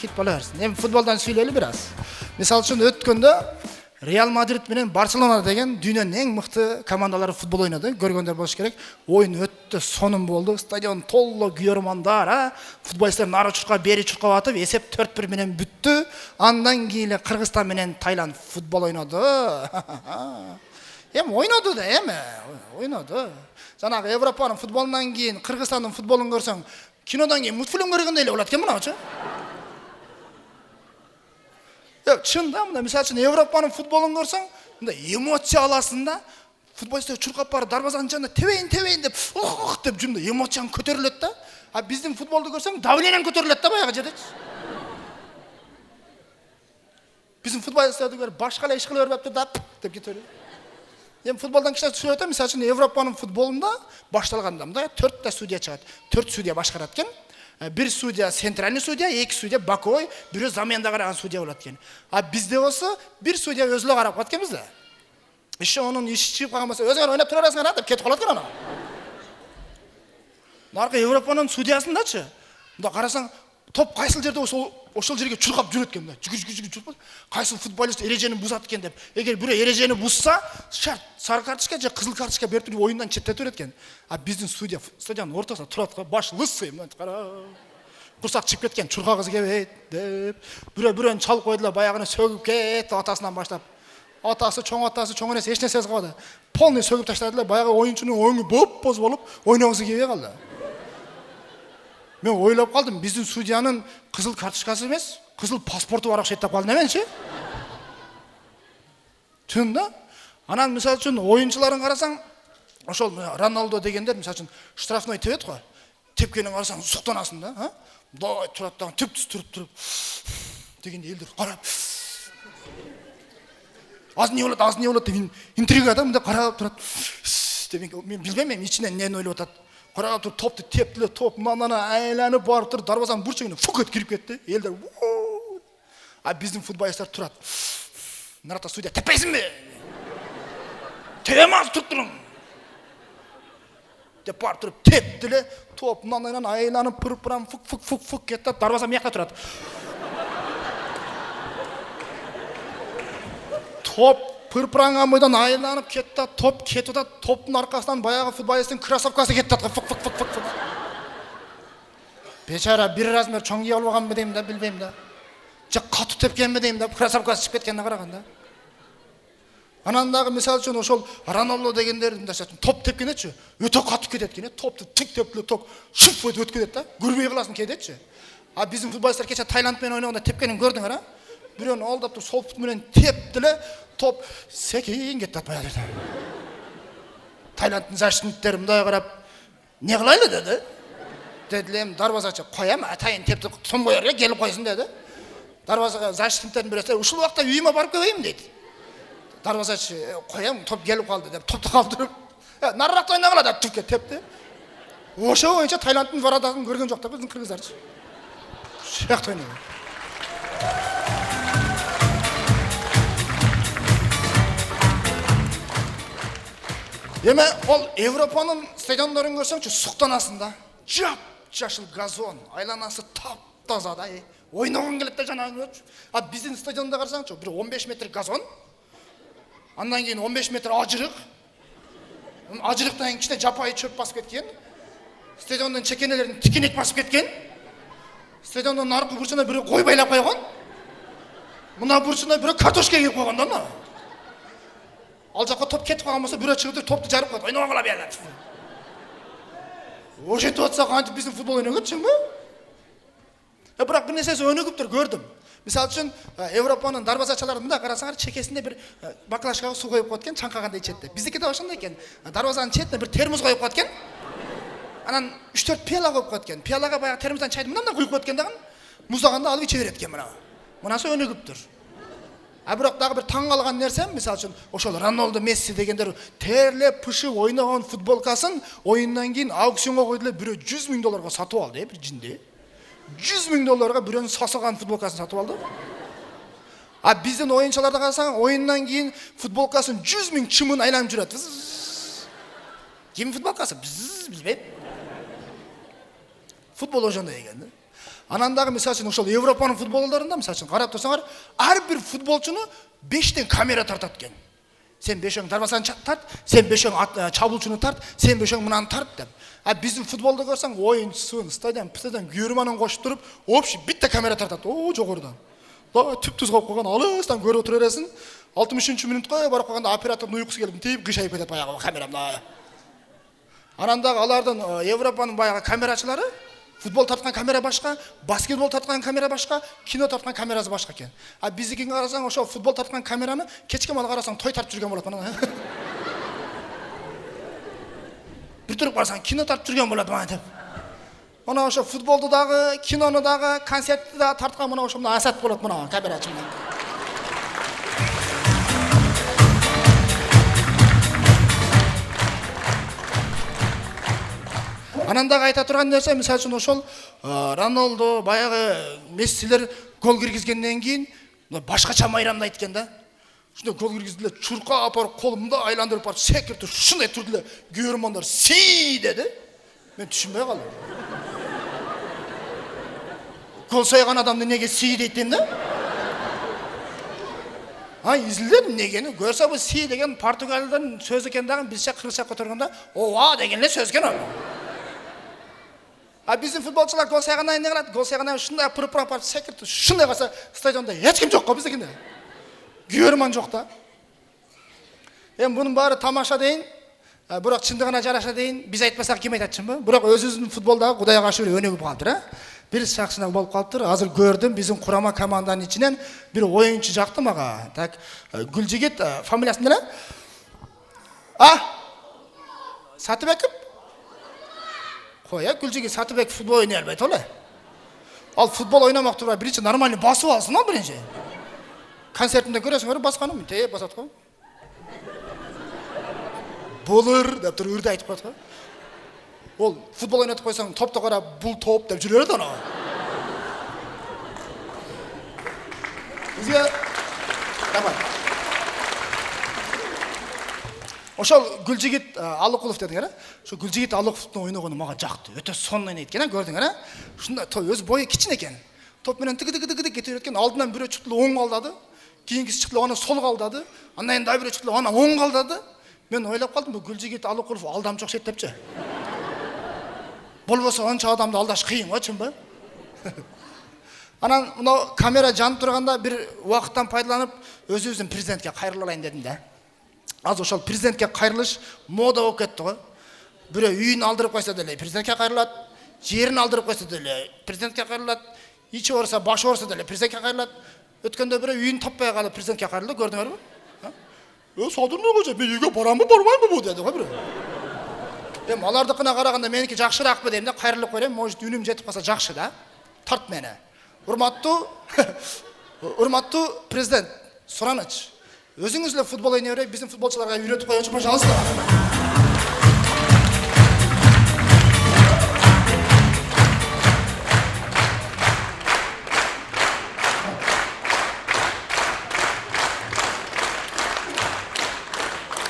Хит боло берсин. Эми футболдон сүйлөйлү бир аз. Мисалы үчүн өткөндө Реал Мадрид менен Барселона деген дүйнөнүн эң мыкты командалары футбол ойнады. Көргөндөр болуш керек. Оюн өтө сонун болду. Стадион толло күйөрмандар, футболисттер нары чуркап, бери чуркап атып, эсеп 4-1 менен бүттү. Андан кийин Кыргызстан менен Тайланд футбол ойноду. Ойноду да, ойноду. Жанагы Европанын футболунан кийин Кыргызстандын футболун көрсөң, кинодан кийин мультфильм көргөндөй эле болот экен мынабычы. Чын да, мына мисалы үчүн Европанын футболун көрсөң, мындай эмоция аласың да. Футболисттер чуркап барып дарбазанын жанына тебейин деп, деп жүрүндө эмоцияң көтөрүлөт да. А биздин футболду көрсөң, давлениең көтөрүлөт да баягы жердечи. Биздин футболисттерди көрүп башка эле иш кыла берип да, деп кетип. Футболдан кичине түшүп өтөм, мисалы үчүн Европанын футболунда башталганда мындай 4 та судья чыгат. 4 судья башкарат экен. Bir судья центральный судья, 2 судья боковой, бирөө заменда караган судья болот экен. А бизде болсо бир судья өзү эле карап калат экен бизде. Иши онун иши чыгып калган болсо, өзүңөр ойноп тура бересиңер деп кетип калат экен ана. Наркы Европанын судьясындачы. Мында карасаң, топ кайсыл жерде ошол жерге чуркап жүрөт экен да. Жүгүр. Кайсыл футболист эрежени бузат экен деп. Эгер бирөө эрежени бузса, шарт сары карточка же кызыл карточка берип туруп оюндан четтетип берет экен. А биздин судья стадиондун ортосунда турат, баш лысый, мынтип кара. Курсак чыгып кеткен, чуркагысы келбейт деп. Бирөөнү чалып койдулар, баягыны сөгүп кетти атасынан баштап. Атасы чоң эмес, эч нерсе кылбады. Полный сөгүп таштадылар, баягы оюнчунун оюну боп-боз болуп, ойногусу келбей калды. Мен ойлап калдым, биздин судьянын кызыл карточкасы эмес, кызыл паспорту бар окшойт деп калдым эменчи. Чын да? Анан мисалы үчүн оюнчуларын карасаң, ошол Роналдо дегендер мисалы үчүн штрафной тебет го. Тепкенин карасаң суктанасың да, Мындай турат да, түп-түз туруп дегенде элдер карап. Аз не болот деп интригада мындай карап турат. Мен билбейм, ичинен эмне ойлоп атат. Карап туруп топту тептиле, топ мынана айланып барып туруп дарбазанын бурчугуна фукет кирип кетти. Элдер. А биздин футболисттер турат. Нарата судья теппейсиңби? Тебемаз туруп туруң. Деп барып туруп тептиле, топ мынанан айланып пырпырам фук кетти, дарбаза мыякта турат. Топ пырпыранган бойдон айланып кетти, топ кетип атат, топтун аркасынан баягы футболисттин кроссовкасы кетип атат. Фук. Бечара бир размер чоң кийип алганбы дейм да, билбейм да. Же катуу тепкенби дейм да, кроссовкасы чыгып кеткенине караганда. Анан дагы мисалы үчүн ошол Роналдо дегендер топ тепкенечи, өтө катуу кетет экен, топту тик тептиле, ток шуп өтүп кетет да, көрбөй каласың кээдечи. А биздин футболисттер кече Тайланд менен ойногондо тепкенин көрдүңөр, бирөөнү алдап туруп сол фут менен тептиле, топ секин кетти атпай атат. Тайланддын защитниктери мындай карап, "Не кылайлы?" деди. Дедилем, дарбазачы, "Коем, атайын тепти, сом коер, келип койсун" деди. Дарбазага защитниктердин бирөөсү, "Ушул убакта үйүмө барып келейин" дейт. Дарбазачы, "Коем, топ келип калды" деп топту калтырып, "Нарыракта ойногула" деп тупке тепти. Ошо боюнча Тайланддын варадагын көргөн жок да биздин кыргыздарчы. Шыяк ойнойт. Эме ол Европанын стадиондорун көрсөңчү суктанасың да. Жап-жашыл газон, айланасы таптаза да. Ойногон келет да жанагы. А биздин стадиондо карасаңчы, бир 15 метр газон. Андан кийин 15 метр ажырык. Ажырыктан кийин кичине жапайы чөп басып кеткен. Стадиондун чекенелерин тикенек басып кеткен. Стадиондун аркы бурчуна бирөө кой байлап койгон. Мына бурчуна бирөө картошка эгип койгон да. Ал жакка топ кетип калган болсо бирөө чыгып топту жарып коет. Ойногула бияга. Ошентип атса кантип биздин футбол ойногот чынбы? Бирок бир нерсеси өнүгүптүр, көрдүм. Мисалы үчүн Европанын дарбазачаларында карасаңар чекесинде бир баклажкага суу коюп коет экен, чаңкаганда ичет. Биздикиде ошондой экен. Дарбазанын четине бир термос коюп коет экен. Анан 3-4 пиала коюп коет экен. Пиалага баягы термостон чайды мындан куюп коет экен дагы. Муздаганда алып иче берет экен мына. Мынасы өнүгүптүр. А бирок дагы бир таң калган нерсем, мисалы үчүн ошол Роналдо, Месси дегендер терлеп пышып ойногон футболкасын оюндан кийин аукционго койду эле бирөө $100,000 сатып алды, бир жинди. $100,000 бирөөнүн сасыган футболкасын сатып алды. А биздин оюнчуларды карасаң, оюндан кийин футболкасын 100,000 чымын айланып жүрөт. Ким футболкасы? Билбейм. Футбол ошондой экен. Анан дагы мисалы үчүн ошол Европанын футболдорунда мисалы үчүн карап турсаңар, ар бир футболчуну 5тен камера тартат екен. Сен бешең дарбазаны тарт, сен бешең чабуылшыны тарт, сен бешең мынаны тарт деп. А біздің футболды көрсең, ойыншысын, стадион гүйірманын қошып тұрып, общий бітті камера тартат. О, жоғырдан. Түп-түз қойып қойған, алыстан көріп отыра бересің. 63 минутқа барып қойғанда оператордың ұйқысы келіп, тиіп қишайып кетеді баяғы камерамда. Арандағы алардың Европаның баяғы камерашылары, футбол тартқан камера башқа, баскетбол тартқан камера башқа, кино тартқан камерасы башқа екен. А біздікін қарасаң, ошо футбол тартқан камераны кешке мал қарасаң той тартып жүрген болады мына. Bir тұрып қарасаң кино тартып жүрген болады мына деп. Мына ошо футболды дағы, киноны дағы, концертті дағы тартқан мына ошо мына Асат болады мына камерачымен. Анандағы айта тұрған нәрсе, мысалы үшін ошол Рональдо, баяғы Мессилер гол кіргізгеннен кейін башқача майрамдайды екен да. Шундай гол кіргізділер, чурқа апарып қолымда айландырып барып секірді, шындай тұрдылар, көрермандар си деді. Мен түсінбей қалдым. Гол сайған адамды неге си дейтін да? Изілдедім негені, көрсе бұл си деген Португалиядан сөз екен дағын, bizce қырғызша көтергенде ова дегенле сөз екен ол. Bizim futbolcular gol sayğandan ne qiladi? Gol sayğandan shunday pırıp apar sekirdi. Shunday qilsa stadionda hech kim yo'q biznikinde. Görman yo'q da. Endi buning bari tamasha deyin. Biroq chindig'ina jarasha deyin. Biz aytmasak kim aytadi bu? Biroq o'zingizning futboldagi Xudoga qarshi o'ynab qoldi, ha? Bir shaxsina bo'lib qolibdi. Hozir ko'rdim, bizim qurama komandaning ichidan bir o'yinchi yoqdi menga. Tak Guljigit familiyasi nima? Satibek. Qo'ya, Guljigit Satibek futbol o'ynay olmaydi, to'la. Al futbol o'ynamoq turib, birinchi normalniy bosib olsin, birinchi. Konsertimda ko'rasizlar, bosqanim, tep bosatqo. Bo'lur deb turib urda aytib qo'ydi. Ol futbol o'ynatib qo'ysang, topda qarab, bul top deb yuraveradi ana. Bizga tamam. Ошол Гүлжигит Алыкулов дедиңер, ошо Гүлжигит Алыкуловдун ойногону мага жакты. Өтө сонун ойнойт экен, көрдүңөр, ушундай өз бою кичине экен. Топ менен тыгы-тыгы кетип өткөн, алдынан бирөө чыкты, оң калдады. Кийинкиси чыкты, аны сол калдады. Андан кийин дагы бирөө чыкты, аны оң калдады. Мен ойлоп калдым, бу Гүлжигит Алыкулов алдамчы окшойт депчи. Болбосо анча адамды алдаш кыйын го, чынбы? Анан мына камера жанып турганда бир убакыттан пайдаланып, өзүбүздүн президентке кайрылайын дедим да. Az ошол президентке кайрылыш мода болуп кетти го. Бирөө үйүн алдырып койсо деле президентке кайрылат, жерин алдырып койсо деле президентке кайрылат, ичи орса, башы орса деле президентке кайрылат. Өткөндө бирөө үйүн таппай калып президентке кайрылды, көрдүңөрбү? Садырный кожа, мен үйгө барамбы, барбаймбы бу деди го бирөө. Эми алардыкына караганда меники жакшыраакпы дейм да, кайрылып көрөм, может үнүм жетип калса жакшы да. Тарт мени. Урматтуу президент Сураныч. Өзіңізлі футбол ойнай берейік, біздің футболшыларға үйретіп қойыңызшы, пожалуйста.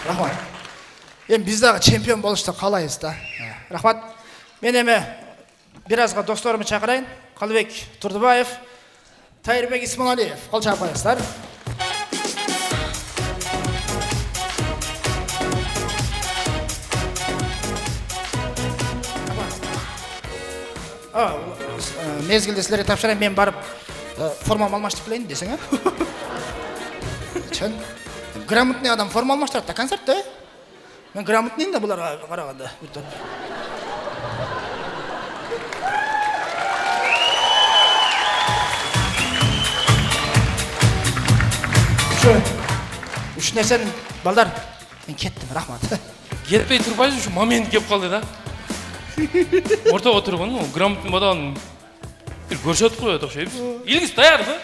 Рахмат. Енді біз дағы чемпион болышты қалайыз да. Рахмат. Мен еме біразға достарымы шақырайын. Қалыбек Тұрдыбаев, Тайырбек Исманалиев. Қол шақырайсыздар. Mezgilde sizlere tavsiye ben barıp formamı almıştık bileyin desin ha. Çön gramotный adam forma almışlar da konsertte. Ben gramotnıyım da bunlara karaganda. Şu üç nesen balдар ben kettim rahmat. Кетпей турбайсың, şu момент кеп калды да. Ортого турган, грамотный баланы bir көрсөтүп коет окшойбуз. Илиңиз даярбы?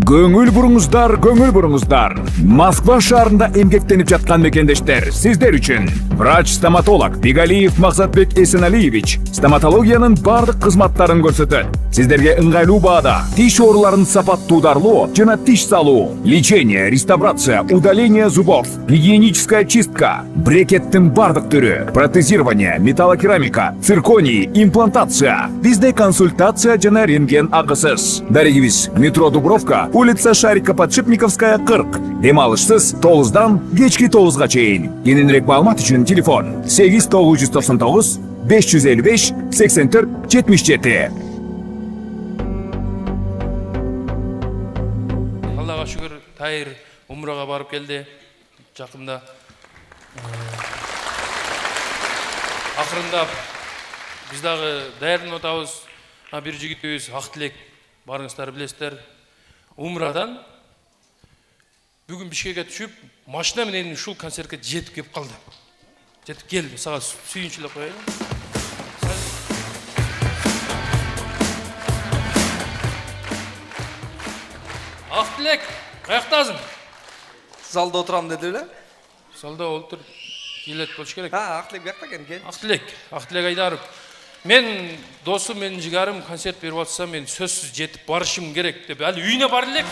Көңүл буруңуздар. Москва шаарында эмгектенип жаткан мекендештер, сиздер үчүн врач-стоматолог Бигалиев Максатбек Эсеналиевич стоматологиянын бардык кызматтарын көрсөтөт. Сиздерге ыңгайлуу баада тиш ооруларын сапаттуударлоо жана тиш салуу, лечение, реставрация, удаление зубов, гигиеническая чистка, брекеттин бардык түрү, протезирование, металлокерамика, цирконий, имплантация, бизде консультация жана рентген акысыз. Дарегибиз метро Дубровка улица Шарика Подшипниковская 40. Демалышсыз 9-дан кечки 9-га чейин. Кененирээк маалымат үчүн телефон 8999 555 84 77. Аллага шүгүр, Тайыр умрага барып келди. Жакында акырындап биз дагы даярданып атабыз. Бир жигитибиз Актилек, барыңыздар билесиздер. Умрадан бүгүн Бишкекке түшүп, машина менен ушул концертке жетип кеп калды. Жетип келди. Сага сүйүнчүлүк коелу. Актилек, каяктасың? Залда отурам деди эле. Залда отур. Келет болуш керек. Актилек биякта экен, кел. Актилек Айдаров. Мен досум, менин жигарым концерт берип атса, мен сөзсүз жетип барышым керек деп. Али үйүнө бар элек.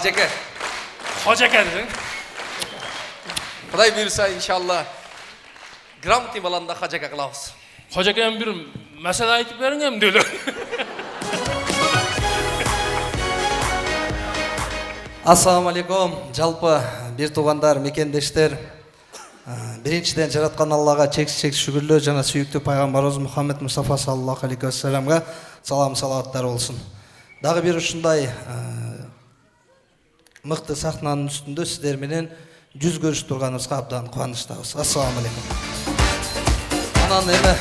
Жеке. Хожаке десең. Кудай буйруса, иншалла грамотный баланы да хажака кылабыз. Хожакем бир маселе айтып бериң эмди эле. Ассаламу алейкум, жалпы бир туугандар, мекендештер. Биринчиден жараткан Аллага чексиз шүгүрлөө жана сүйүктүү пайгамбарыбыз Мухаммед Мустафа саллаллаху алейхи вассаламга салам салаваттар болсун. Дагы бир ушундай мыкты сахнанын үстүндө сиздер менен жүз көрүшүп турганыбызга абдан кубанычтабыз. Ассаламу алейкум. Анан эми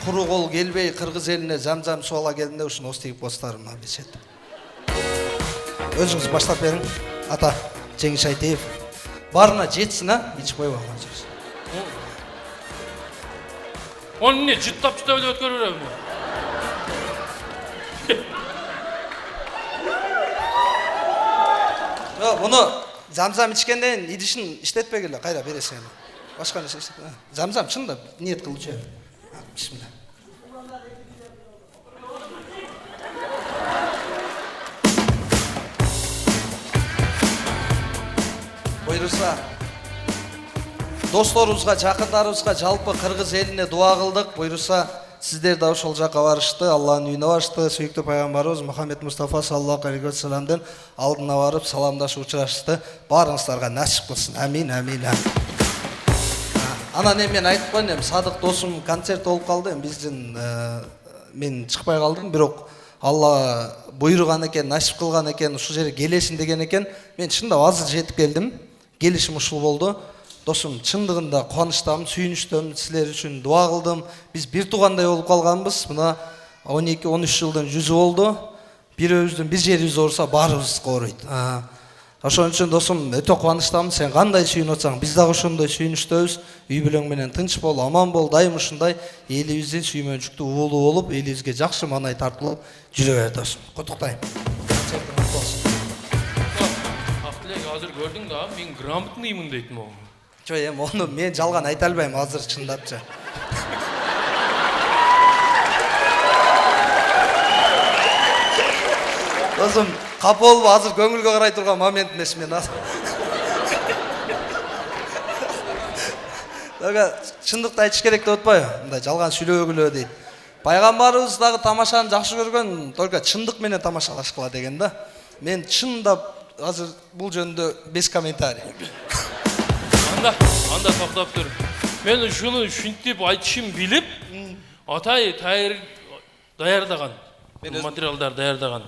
куру кол келбей кыргыз элине зам-зам суу ала келдимде ушуну остигип постарыма билишет. Өзүңүз баштап бериң. Ата Жеңиш Айтеев. Барына жетсин, ич койбоңуз. Onu ne cıttap öyle ötkörür evine. Bunu zam-zam içkenden idişin işletmegile kayra beresi yani. Başka ne işletme? Zam-zam çında niyet kılıcı. Bismillah. Buyursa. Dostlarımızga, жақындарыбызга, жалпы кыргыз элине дуа кылдык. Буйруса, сиздер да ошол жакка барышты, Аллахтын үйүнө барышты, сүйүктүү пайгамбарыбыз Мухаммед Мустафа саллаллаху алейхи вассаламдын алдына барып саламдашып учурашты. Баарыңыздарга насип кылсын. Амин, амин, амин. Анан мен айтып коеюн, Садык досум концерт болуп калды. Биздин мен чыкпай калдым, бирок Алла буйруган экен, насип кылган экен, ушул жерге келесин деген экен. Мен чындап азыр жетип келдим. Келишим ушул болду. Досым, чындыгында кубанычтамын, сүйүнүчтөмүн, силер үчүн дуа кылдым. Биз бир туугандай болуп калганбыз. Мына 12-13 жылдын жүзү болду. Бирөөбүздүн бир жерибиз ооруса, баарыбызга ооруйт. Ошон үчүн досум, өтө кубанычтамын. Сен кандай сүйүнүп атсаң, биз дагы ошондой сүйүнүчтөбүз. Үй бүлөң менен тынч бол, аман бол, дайым ушундай элибиздин сүймөнчүктүү уулу болуп, элибизге жакшы маанай тартылып жүрө бер досум. Куттуктайм. Актилек, азыр көрдүң да, мен грамотныймын дейтин могу. Onu men жалган айта албайм азыр чындапчы. Досум, капа болуп азыр көңүлгө карай турган момент эмес мен азыр. Дага чындыкты айтыш керек деп атпайбы? Мындай жалган сүйлөгүлө дейт. Пайгамбарыбыз дагы тамашаны жакшы көргөн, только чындык менен тамашалашкыла деген да. Мен чындап азыр бул жөнүндө 5 комментарий. Анда токтоп тур. Мен ушуну ушинтип айтышым билип, Атай Тайыр даярдаган. Материалдар даярдаган.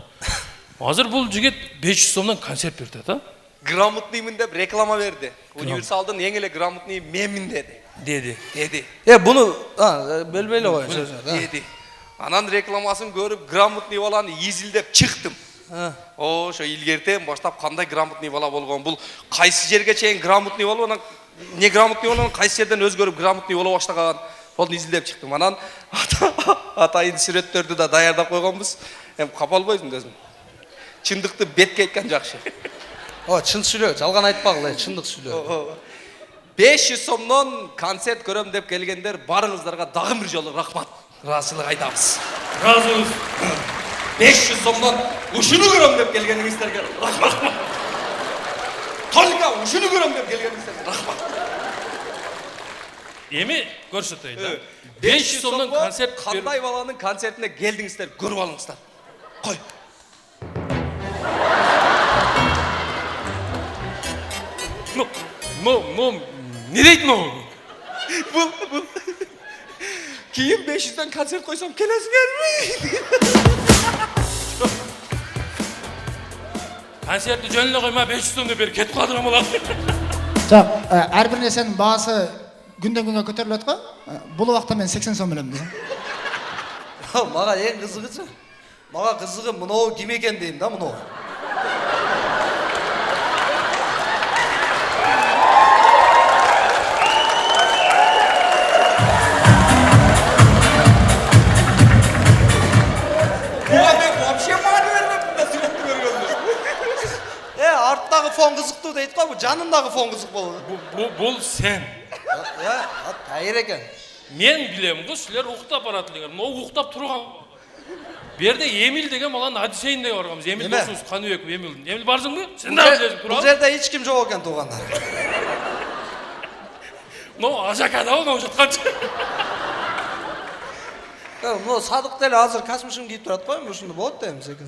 Азыр бул жигит 500 сомдон концерт берди, да? Грамотныймын деп реклама берди. Универсалдын эң эле грамотный менмин деди. Деди. Буну бөлбөй эле коеюн сөзүн. Деди. Анан рекламасын көрүп, грамотный баланы изилдеп чыктым. Ошо илгертен баштап кандай грамотный бала болгон, бул кайсы жерге чейин грамотный болуп, анан не грамотный болгон, кайсы жерден өзгөрүп грамотный боло баштаган, болду изилдеп чыктым. Анан Атайдын сүрөттөрдү да даярдап койгонбуз. Эми капа албайсың өзүң. Чындыкты бетке айткан жакшы. Чын сүйлөө, жалган айтпагыла, чындык сүйлөө. 500 сомдон концерт көрөм деп келгендер, барыңыздарга дагы бир жолу рахмат, ыраазычылык айтабыз. Ыраазыбыз. 500 сомдон ушуну көрөм деп келгениңиздерге рахмат. Только ушуну көрөм деп келгениңиздерге рахмат. Эми көрсөтөйүн да. 500 сомдон концерт берип кандай баланын концертине келдиңиздер, көрүп алыңыздар. Кой. не дейт могу? Бул. Кийин 500дөн концерт койсом келесиңерби? Концертти жөн эле койма 500 сомдо берип кетип калдырам болот. Жок, ар бир нерсенин баасы күндөн күнгө көтөрүлөт го. Бул убакта мен 80 сом берем десем. Мага эң кызыгычы. Мага кызыгы мынау ким экен дейм да, мынау. Вообще мага бермеппин да сүрөттү көргөндө. Арттагы фон кызыктуу дейт го, бу жанындагы фон кызык болот. Бул сен. Тайыр экен. Мен билем го, силер уктап барат элеңер. Могу уктап турган. Берде Эмил деген баланын Адисейиндей барганбыз. Эмил досубуз Каныбеков Эмил. Эмил барсыңбы? Сен да билесиң, тура. Бул жерде эч ким жок экен туугандар. Ажакада ол жатканчы. Мына Садык деле азыр касмышын кийип турат го, ушуну болот дейм, секин.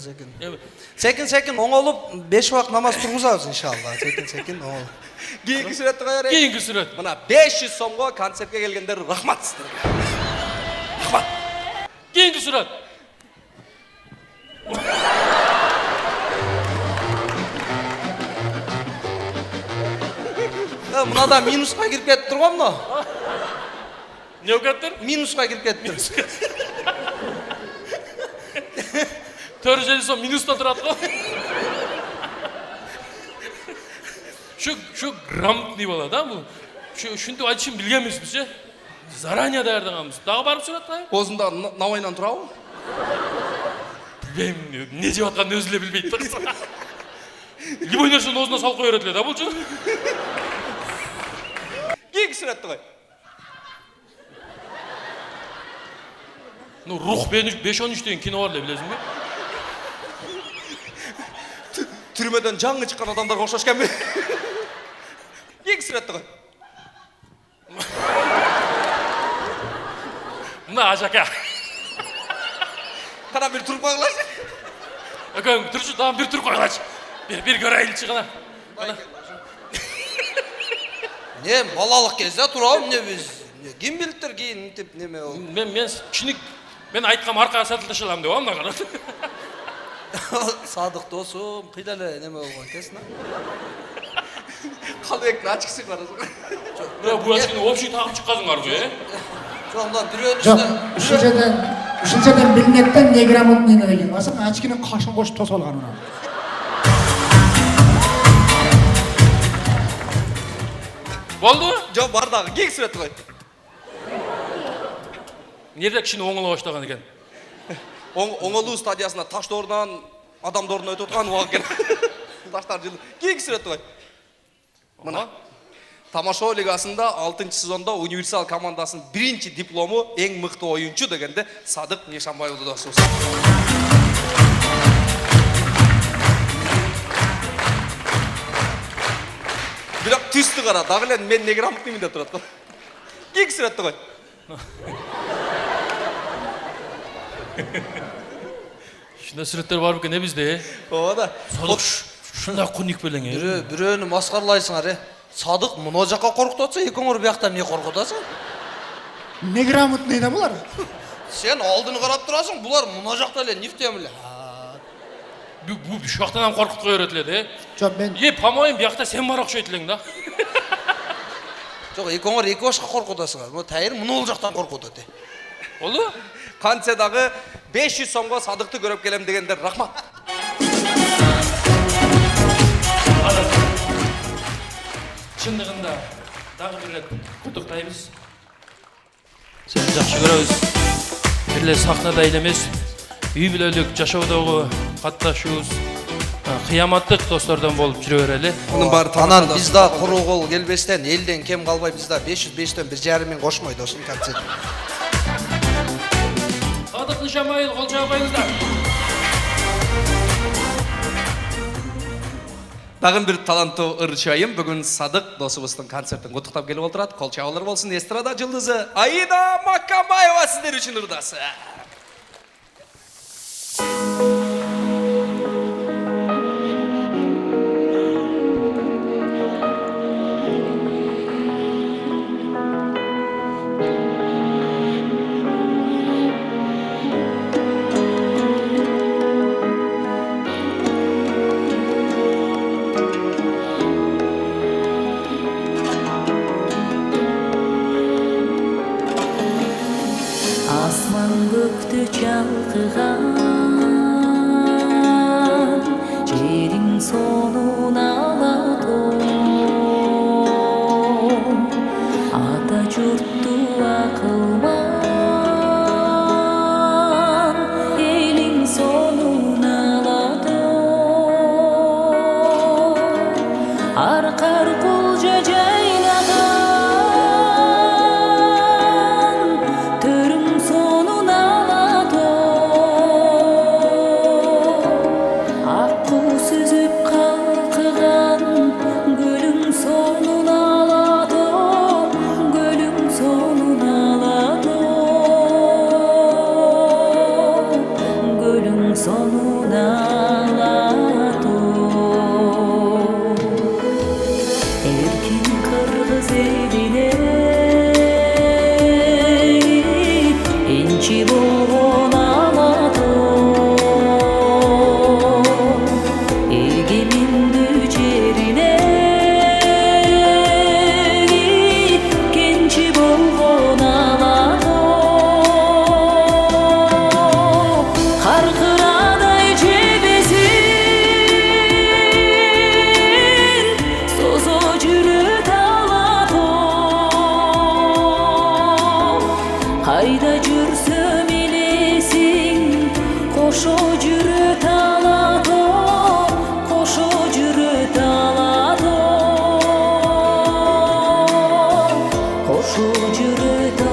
Секин оңолуп 5 убак намаз тургузабыз иншалла. Секин оңолуп. Кийинки сүрөттү коёр. Кийинки сүрөт. Мына 500 сомго концертке келгендер рахмат сиздерге. Рахмат. Кийинки сүрөт. Мынада минуска кирип кетиптир го мына. Не океттир? Минуска кирип кетиптир. 450 сом минуста турат го. Şu грамотный бала да бул. Ушинтип айтышын билген эмеспиз, э? Заранее даярдаганбыз. Дагы барып сурат кай? Озунда навайнан турабы? Билбейм, не деп атканын өзү эле билбейт да. Любой нерсени оозуна салып кое берет эле да булчу. Кийинки сүрөттү кой. Рух 5-13 деген кино бар эле билесиңби? Түрмөдөн жаңы чыккан адамдарга окшош экенби? Кийинки сүрөттү кой. Мына ажака. Кана бир туруп койгулачы. Экөөң турчу, дагы бир туруп койгулачы. Бир көрөйүнчү кана. Не балалык кезде турабы, эмне биз? Ким билиптир кийин мынтип неме болуп? Мен чиник мен айткам аркага сатылтыша алам деп анда кара. Садык досум, кыйда эле неме болгон экенсиң. Калбектин ачкысы барасың. Бул ачкыны общий тагып чыккансыңарбы, э? Жок, мындан Жок, бирөөнүстөн. ушул жерден билинеттен неграмотный деген. Басың ачкынын кашын кошуп тосуп алган мына. Болду? Жок, бар дагы. Кийинки сүрөттү кой. Нерде кичине оңоло баштаган экен. Оңолуу стадиясында таш доорунан адам дооруна өтүп аткан убак экен. Таштар жылы. Кийинки сүрөттү кой. Мына Тамашо лигасында 6-сезонда универсал командасынын биринчи диплому эң мыкты оюнчу дегенде Садык Нешанбай уулу досубуз. Бирок түстү кара, дагы эле мен неграмотныймын деп турат го. Кийинки сүрөттү кой. Ушундай сүрөттөр бар бекен бизде, э? Ооба да. Садык ушундай куник белең, э? Бирөөнү маскарлайсыңар, э? Садык мына жака коркутуп атса, экөөңөр биякта эмне коркутуп атасың? Неграмотный да булар. Сен алдыны карап турасың, булар мына жакта эле нефтем эле. Бу бушактан коркутуп кое берет эле, э? Жок, мен По-моему, биякта сен бар окшойт элең да. Жок, экөөңөр эки башка коркутасыңар. Мына тайыр мына жактан коркутат, э. Болду? Кантсе дагы 500 сомго Садыкты көрүп келем дегендер рахмат. Чындыгында дагы бир рет куттуктайбыз. Сени жакшы көрөбүз. Бир эле сахнада эле эмес, үй бүлөлүк жашоодогу катташуубуз кыяматтык достордон болуп жүрө берели. Мунун баары Анан биз да куру кол келбестен, элден кем калбай биз да 505төн 1,5 миң кошмой досум концерт. Садык Нешанбай кол жаап коюңуздар. Дагы бир таланттуу ырчайым бүгүн Садык досубуздун концертин куттуктап келип отурат. Кол чабуулар болсун. Эстрада жылдызы Аида Маккамбаева сиздер үчүн ырдасы. Асман көкті жалқыған, жерің сонун алатон, ата жұртты ақылман, елің сонун алатон, арқар құлжа жайлаған, Қайда жүрсем елесің, қошо жүрі талады, қошо жүрі талады, қошо жүрі талады.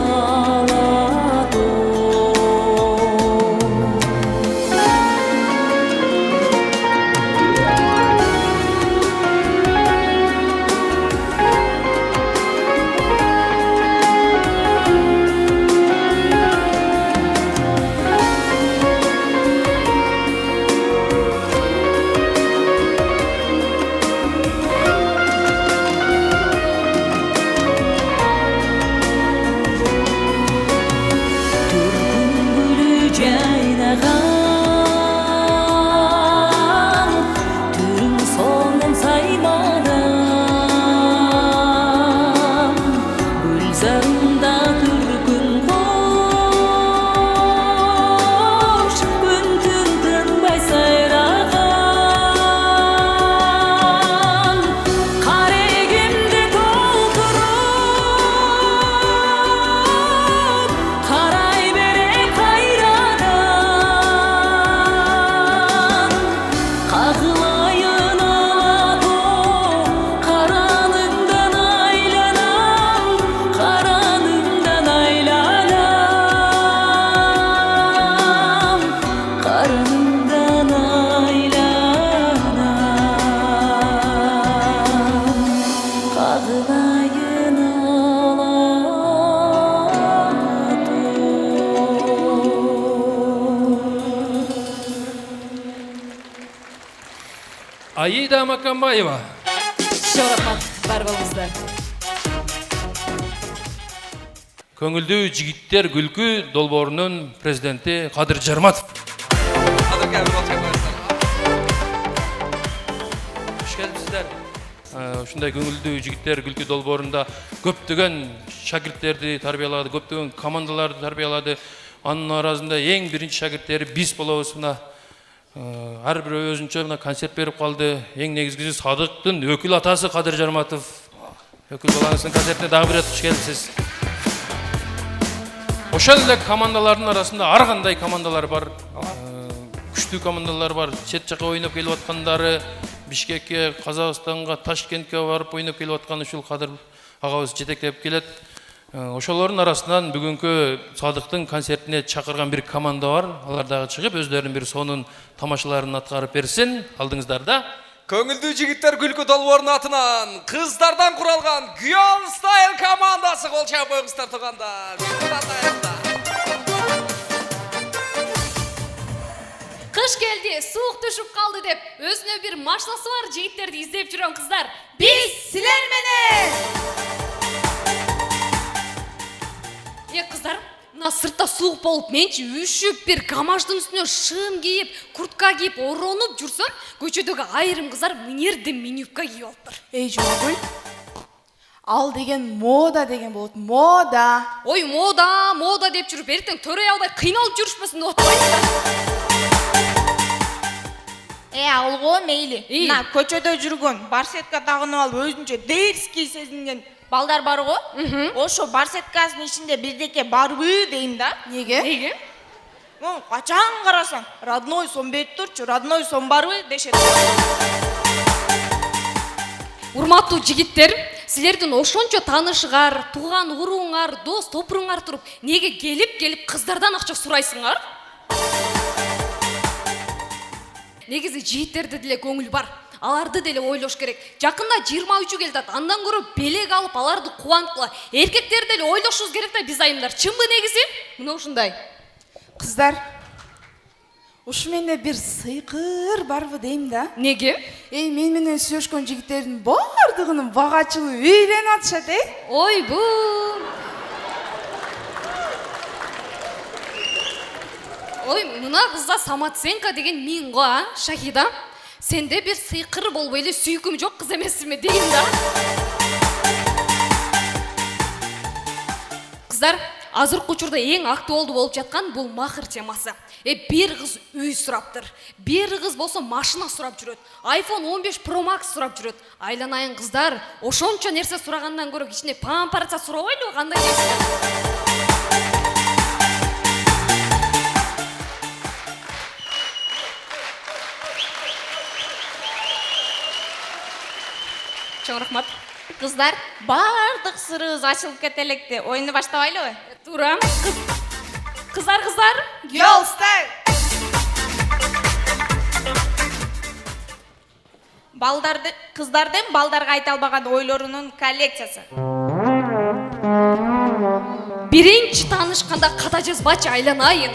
Аида Маккамбаева. Шорапат бар болыңыздар. Көңілдүү жигиттер күлкү долбоорунун президенти Кадыр Жарматов. Хош келипсиздер. Ушундай көңүлдүү жигиттер күлкү долбоорунда көптөгөн шакирттерди тарбиялады, көптөгөн командаларды тарбиялады. Анын арасында эң биринчи шакирттери биз болобуз. Ар бир өзүнчө мына концерт берип калды. Эң негизгиси Садыктын өкүл атасы Кадыр Жарматов. Өкүл балаңыздын концертине дагы бир рет хош келипсиз. Ошол эле командалардын арасында ар кандай командалар бар. Күчтүү командалар бар. Чет жака ойноп келип аткандары, Бишкекке, Казакстанга, Ташкентке барып ойноп келип аткан ушул Кадыр агабыз жетектеп келет. Ошолордун арасынан бүгүнкү Садыктын концертине чакырган бир команда бар. Алар дагы чыгып өздөрүнүн бир сонун тамашаларын аткарып берсин. Алдыңыздарда Көңілді жігіттер күлкі долбоорунун атынан қыздардан құралған Girl Style командасы қол шап қойыңыздар туғандар. Қыш келді, суық түшіп қалды деп, өзіне бір машинасы бар жігіттерді іздеп жүрген қыздар. Біз сілер менен! Қыздар, мына сыртта суық болып, менші үшіп бір гамаждың үстіне шым киіп, куртка киіп, оронып жүрсем, көшедегі айрым қыздар мінерді минюпка киіп алыптыр. Ей, Жомагүл, ал деген мода деген болады, мода. Ой, мода деп жүріп, ертең төрей албай қиналып жүрішпесін от қойыңдар. Алғы мейлі. Мына көчөдө жүргөн, барсетка тағынып алып, өзүнчө дерский сезінген балдар бар го. Ошо барсеткасынын ичинде бирдеке барбы дейм да. Неге? Качан карасаң, родной сон бет турчу, родной сон барбы дешет. Урматтуу жигиттер, силердин ошончо таанышыңар, тууган урууңар, дос топуруңар туруп, неге келип кыздардан акча сурайсыңар? Негизи жигиттерде деле көңүл бар. Аларды деле ойлош керек. Жакында 23 келдат. Андан көрө белек алып, аларды кубанткыла. Эркектер деле ойлошубуз керек да биз айымдар. Чынбы негизи? Мына ушундай. Кыздар, ушу менде бир сыйкыр барбы дейм да. Неге? Мен менен сүйлөшкөн жигиттердин бардыгынын багачылы үйлөнүп атышат, Ойбу! Ой, мына кызда самооценка деген мин го, Шахида. Сенде бир сыйкыр болбой эле сүйкүм жок кыз эмессиңби дейм да. Кыздар, азыркы учурда эң актуалдуу болуп жаткан бул махыр темасы. Бир кыз үй сураптыр. Бир кыз болсо машина сурап жүрөт. iPhone 15 Pro Max сурап жүрөт. Айланайын кыздар, ошончо нерсе сурагандан көрө кичине памперса сурабайлыбы, кандай дейсиңер? Чоң рахмат. Кыздар, бардык сырыбыз ачылып кете электи. Оюнду баштабайлыбы? Туура. Кыздар. Girl Style. Кыздардын балдарга айта албаган ойлорунун коллекциясы. Биринчи таанышканда ката жазбачы, Айланайын.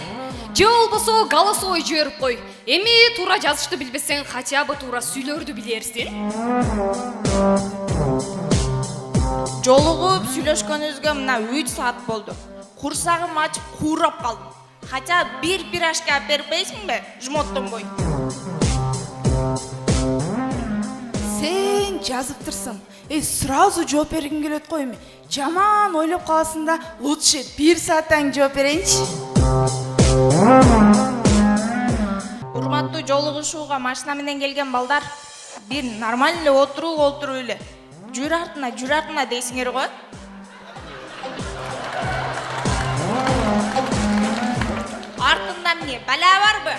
Же болбосо голосовой жиберип кой. Эми туура жазышты билбесең, хотя бы туура сүйлөрдү билерсиң. Жолугуп сүйлөшкөнүбүзгө мына 3 саат болду. Курсагым ачып куурап калдым. Хотя бир пирожка берип бересиңби? Жмоттонбой. Сен жазыптырсың. Сразу жооп бергиң келет го эми. Жаман ойлоп каласың да, лучше 1 сааттан жооп берейинчи. Урматтуу жолугушууга машина менен келген балдар, бир нормальный отуруп эле. Жүр артына дейсиңер го. Артында эмне, бала барбы?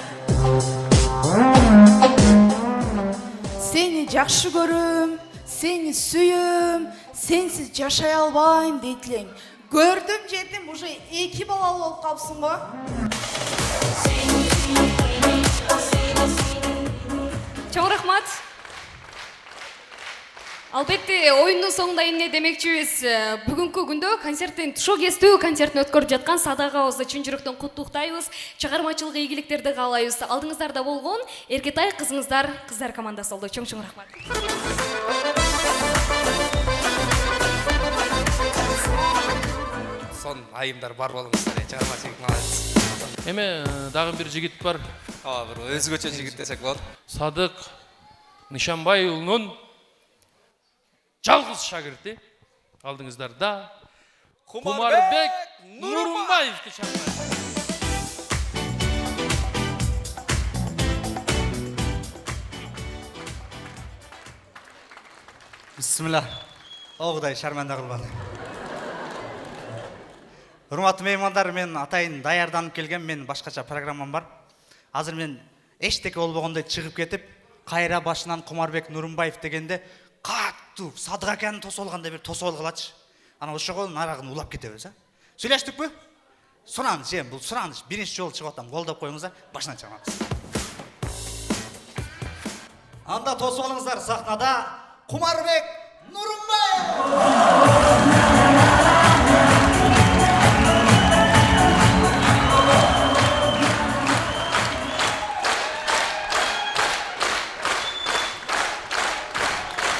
Сени жакшы көрөм, сени сүйөм, сенсиз жашай албайм дейт элең. Көрдүм жетим, уже 2 балалы болуп калыпсың го. Чоң рахмат. Албетте, оюндун соңунда эмне демекчибиз? Бүгүнкү күндө концерттин тушо кестүү концертин өткөрүп жаткан Садак агабызды чын жүрөктөн куттуктайбыз. Чыгармачылык ийгиликтерди каалайбыз. Алдыңыздарда болгон Эркетай кызыңыздар, кыздар командасы болду. Чоң рахмат. Сон айымдар бар болуңуздар, чыгармачылык молодец. Эме дагы бир жигит бар. Бир өзгөчө жигит десек болот. Садык Нишанбай уулунун жалгыз шагирти. Алдыңыздарда Кумарбек Нурумбаевди чакырабыз. Бисмилlah. О Кудай, шарманда кылбаны. Урматтуу меймандар, мен атайын даярданып келген, мен башкача программам бар. Азыр мен эчтеке болбогондой чыгып кетип, кайра башынан Кумарбек Нурумбаев дегенде каттуу Садык аканын тосуп алгандай бир тосуп алгылачы. Ана ошого нарагын улап кетебиз, Сүйлөштүкпү? Сураныч, бул сураныч биринчи жолу чыгып атам, колдоп коюңуздар, башынан чыгабыз. Анда тосып алыңыздар, сахнада Құмарбек Нұрымбаев.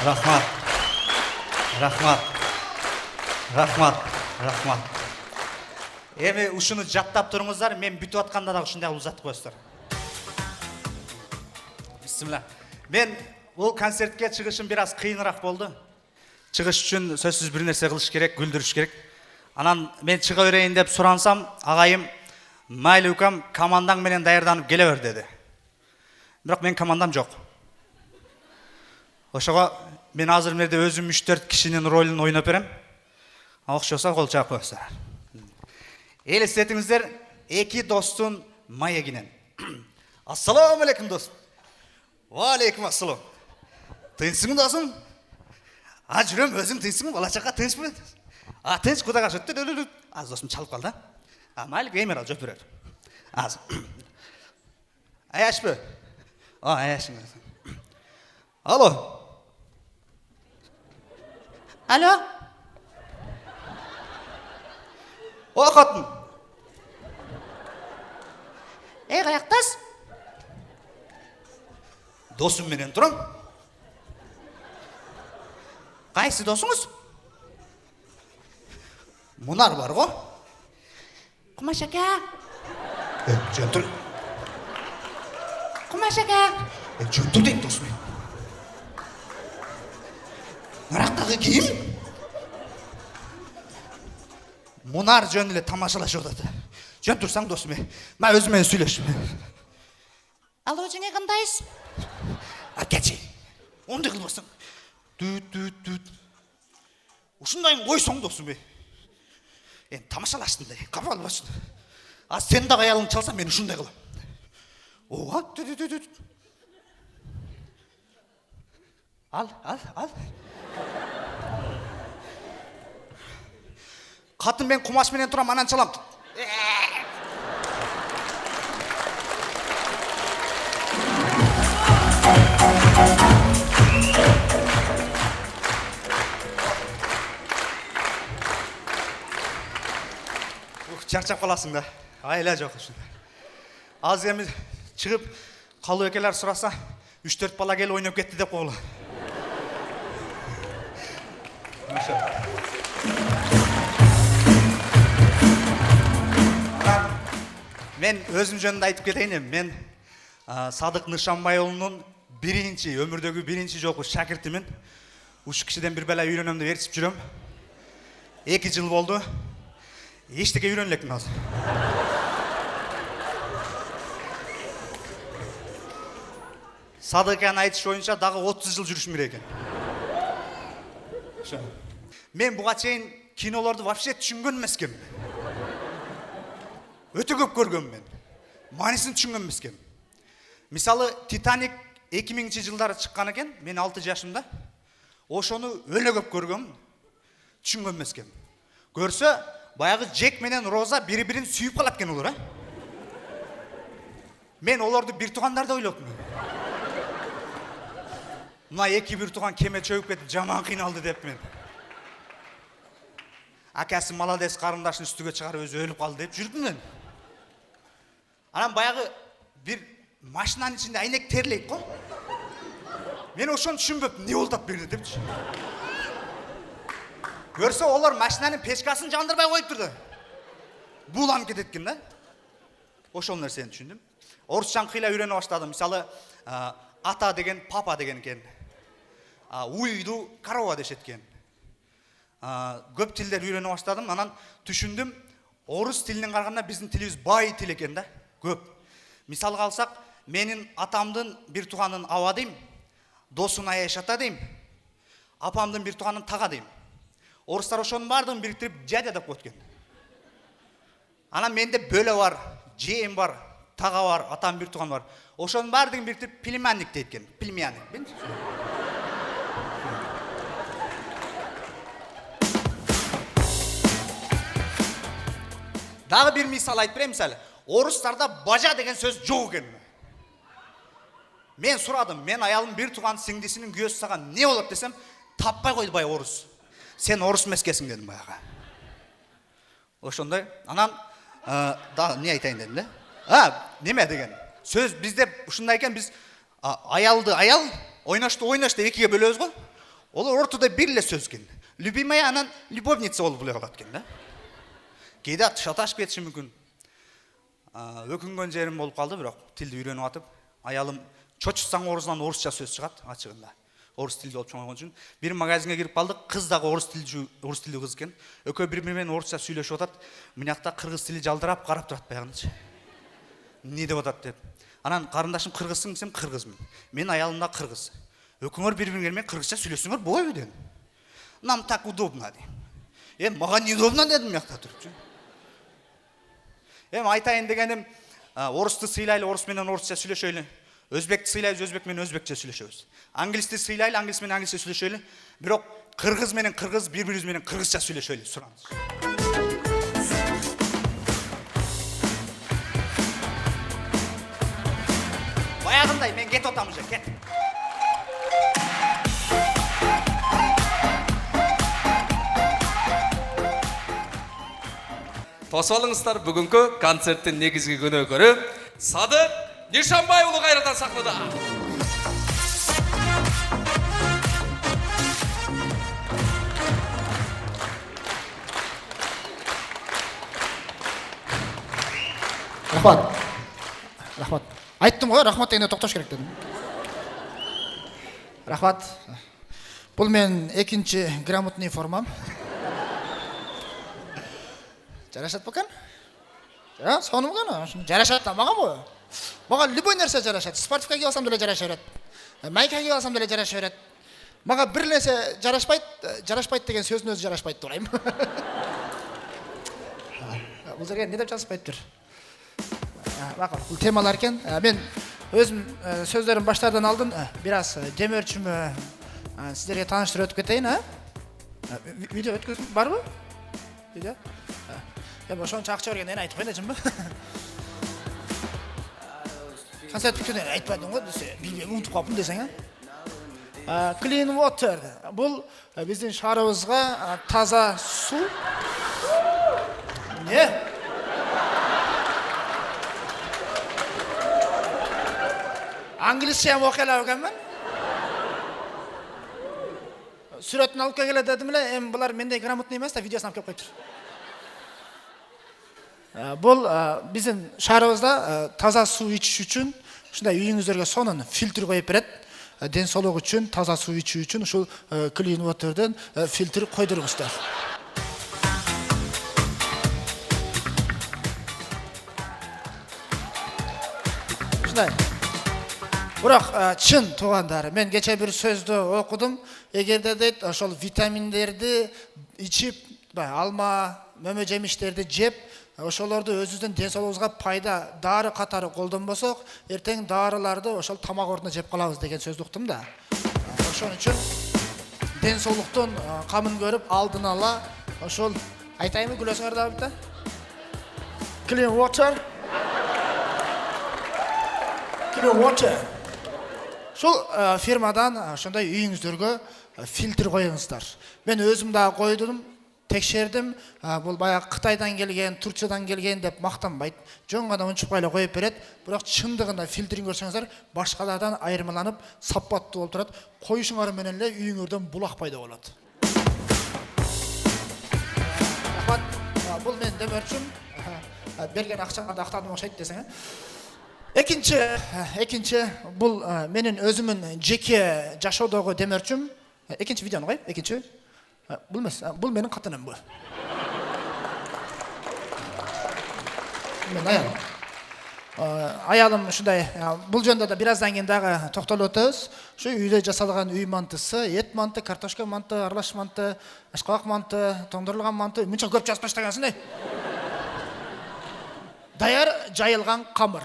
Рахмат. Рахмат. Рахмат. Рахмат. Эми ушуну жаттап туруңуздар, мен бүтүп атканда да ушундай узатып коесуздар. Бисмилла. Мен бул концертке чыгышым бир аз кыйыныраак болду. Чыгыш үчүн сөзсүз бир нерсе кылыш керек, күлдүрүш керек. Анан мен чыга берейин деп сурансам, агайым, "Майлы укам, командаң менен даярданып келе бер" деди. Бирок мен командам жок. Ошого мен азыр мерде өзүм 3-4 кишинин ролун ойноп берем. Окшосо кол чаап коесуздар. Элестетиңиздер, эки достун маегинен. Ассаламу алейкум дос. Ва алейкум ассалам. Тынчсың досум? Жүрөм, өзүң тынчсың, бала чака тынчпы? Тынч, кудайга шүттү. Аз досум чалып калды. Майлы геймер ал жоп берер. Аз. Аяшпы? Аяшың. Алло. Алло. Қатын. Қаяқтас? Досым менен тұрам. Қайсы досыңыз? Мұнар бар ғой? Құмаш ака. Жөн тұр. Құмаш ака. Жөн тұр дейін досым мен. Нарақтағы киім? Мұнар жөн еле тамашалаш отады. Жөн тұрсаң досым мен. Мен өзімен сөйлеш. Алло, жеңе қандайыз? Кәтші. Ондай қылбасың. Дүт. Ушындайын қойсың досым мен. Тамашалаштың да, қапа албасын. Сен да қаялың чалсам, мен ушындай қылам. Оға, дүт. Ал. Қатын мен құмаш менен тұрам, анан чалам. Чарчап қаласың да, айла жоқ үшін. Аз эми чыгып, қалу экелер сураса, 3-4 бала кел ойнап кетти деп койлу. Мен өзім жөнінде айтып кетейін. Мен Садық Нышанбайұлының өмірдегі бірінші жолғы шәкіртімін. Үш кішіден бір бәлі үйренемді ертіп жүрем. 2 жыл болды. Ештеке үйренлектің азыр. Садық ән айтыш ойынша дағы 30 жыл жүрішім керек екен. Мен бұға чейін киноларды вообще түшінген емескем. Өте көп көргем мен. Манисін түшінген емескем. Мысалы, Титаник 2000 жылдары шыққан екен, мен 6 жашымда. Ошоны өле көп көргем, түшінген емескем. Көрсе, баяғы Джек менен Роза бири-бирин сүйіп қалат кен олар, Мен оларды бір туғандарды ойлап. Мына 2 бір туған кеме чөгіп кетіп, жаман қиналды деп мен. Акасы молодец қарындашын үстіге шығарып өзі өліп қалды деп жүрдім мен. Анан баяғы бір машинаның ішінде айнек терлейік қой. Мен ошоны түшінбеп, не олтап берді деп. Көрсе олар машинаның пешкасын жандырбай қойып тұрды. Буланып кететкен да. Ошол нәрсени түшүндүм. Орысчан кыйла үйрөнө баштадым. Мисалы, ата деген папа деген экен. Уйду корова дешет экен. Көп тилдер үйрөнө баштадым. Анан түшүндүм, орус тилинен караганда биздин тилибиз бай тил экен да. Көп. Мисалга алсак, менин атамдын бир туганын аба дейм, досун аяшата дейм, апамдын бир туганын тага дейм. Орустар ошонун бардыгын бириктирип дядя деп коет экен. Анан менде бөлө бар, жээм бар, тага бар, атам бир туган бар. Ошонун бардыгын бириктирип племянник дейт экен. Племянник. Дагы бир мисал айтып берем, мисалы. Орустарда бажа деген сөз жок экен. Мен сұрадым, мен аялым бір туған сіңдесінің күйесі саған не болады десем, таппай қойды бай орыс. Сен орыс мескесің дедім баяға. Ошондай. Анан да не айтайын дедім да? Неме деген. Сөз бізде ушундай екен, біз аялды аял, ойнашты ойнаш деп екіге бөлөбүз ғой. Олар ортада бирле сөз екен. Любимая, анан любовница болуп бөлө калат экен да. Кейде шаташып кетиши мүмкүн. Өкүнгөн жерим болуп калды, бирок тилди үйрөнүп атып, аялым чочутсаң орусунан орусча сөз чыгат ачыгында. Орус тилди болуп чоңойгон үчүн бир магазинге кирип калдык, кыз дагы орус тилдүү кыз экен. Экөө бири-бири менен орусча сүйлөшүп атат. Мынакта кыргыз тили жалдырап карап турат баягынчы. Не деп атат деп. Анан карындашым кыргызсың десем кыргызмын. Мен аялым да кыргыз. Өкүңөр бири-бириңер менен кыргызча сүйлөсөңөр болбойбу дедим. Нам так удобно дедим. Мага неудобно дедим мынакта туруп. Айтайын дегеним, орусты сыйлайлы, орус менен орусча сүйлөшөлү. Өзбекти сыйлайбыз, өзбек менен өзбекче сүйлөшөбүз. Англисти сыйлайлы, англис менен англисче сүйлөшөлү. Бирок кыргыз менен кыргыз бири-бирибиз менен кыргызча сүйлөшөлү сурамыз. Баягындай мен кетип атам уже, кет. Тосуп алыңыздар, бүгүнкү концерттин негизги күнөөкөрү Садыр Нишанбай уулу кайрадан сахнада. Рахмат. Айттым ғой, рахмат дегенде тоқташ керек дедім. Рахмат. Бұл мен екінші грамотный формам. Жарашат бақан? Соным ғана. Жарашат та маған ғой. Маған любой нәрсе жарашат. Спортивқа киіп алсам деле жараша берет. Майка киіп алсам деле жараша берет. Маған бір нәрсе жарашпайды деген сөздің өзі жарашпайды деп ойлаймын. Бұл жерге не деп жазыспайды жүр? Бұл темалар екен. Мен өзім сөздерім баштардан алдым. Біраз демөрчүмө сіздерге таныштырып өтіп кетейін. Видео өткізіп бар ма? Видео? Ошончо акча бергенден айтып қойды жын ба? Концерт бүткенден айтпадым ғой, билбейм, ұмытып қалыппын десең. Clean water. Бұл біздің шаарыбызга таза су. Не? Англисче оқыла өкенмін. Сүретін алып келе дедім эле, бұлар мендей грамотный емес та видеосын алып келіп қойды. Бұл біздің шаарыбызда таза су ичиш үчүн ушундай үйүңүздөргө сонун фильтр коюп берет. Ден соолук үчүн, таза су ичүү үчүн ушул Clean Water'дан фильтр койдургуздар. Ушундай. Бирок чын туугандар, мен кече бир сөздү окудум. Эгерде дейт ошол витаминдерди ичип, алма, мөмө жемиштерди жеп, ошолорду өзүбүздүн ден соолугубузга пайда дары катары колдонбосок, эртең дарыларды ошол тамак ордуна жеп калабыз деген сөздү уктум да. Ошон үчүн ден соолуктун камын көрүп алдын ала ошол айтайынбы күлөсүңөр да бит да? Clean Water. Clean Water. Шул фирмадан ошондой үйүңүздөргө фильтр коюңуздар. Мен өзүм да койдум, текшердим. Бул баягы Кытайдан келген, Турциядан келген деп мактанбайт. Жөн гана унчупкай эле коюп берет. Бирок чындыгында фильтрин көрсөңүздөр башкалардан айырмаланып, сапаттуу болуп турат. Коюшуңар менен эле үйүңөрдөн булак пайда болот. Рахмат. Бул мен демөрчүм. Берген акчаңа да актадым окшойт десең. Экинчи бул менин өзүмүн жеке жашоодогу демөрчүм. Экинчи видеону коюп, экинчи. Бул эмес, бул менин катыным бу. Мен аялым. Аялым ушундай, бул жөнүндө да бир аздан кийин дагы токтолуп өтөбүз. Ушу үйдө жасалган үй мантысы, эт манты, картошка манты, аралаш манты, ашкабак манты, тоңдурулган манты, мынча көп жазып таштагансың. Даяр жайылган камыр.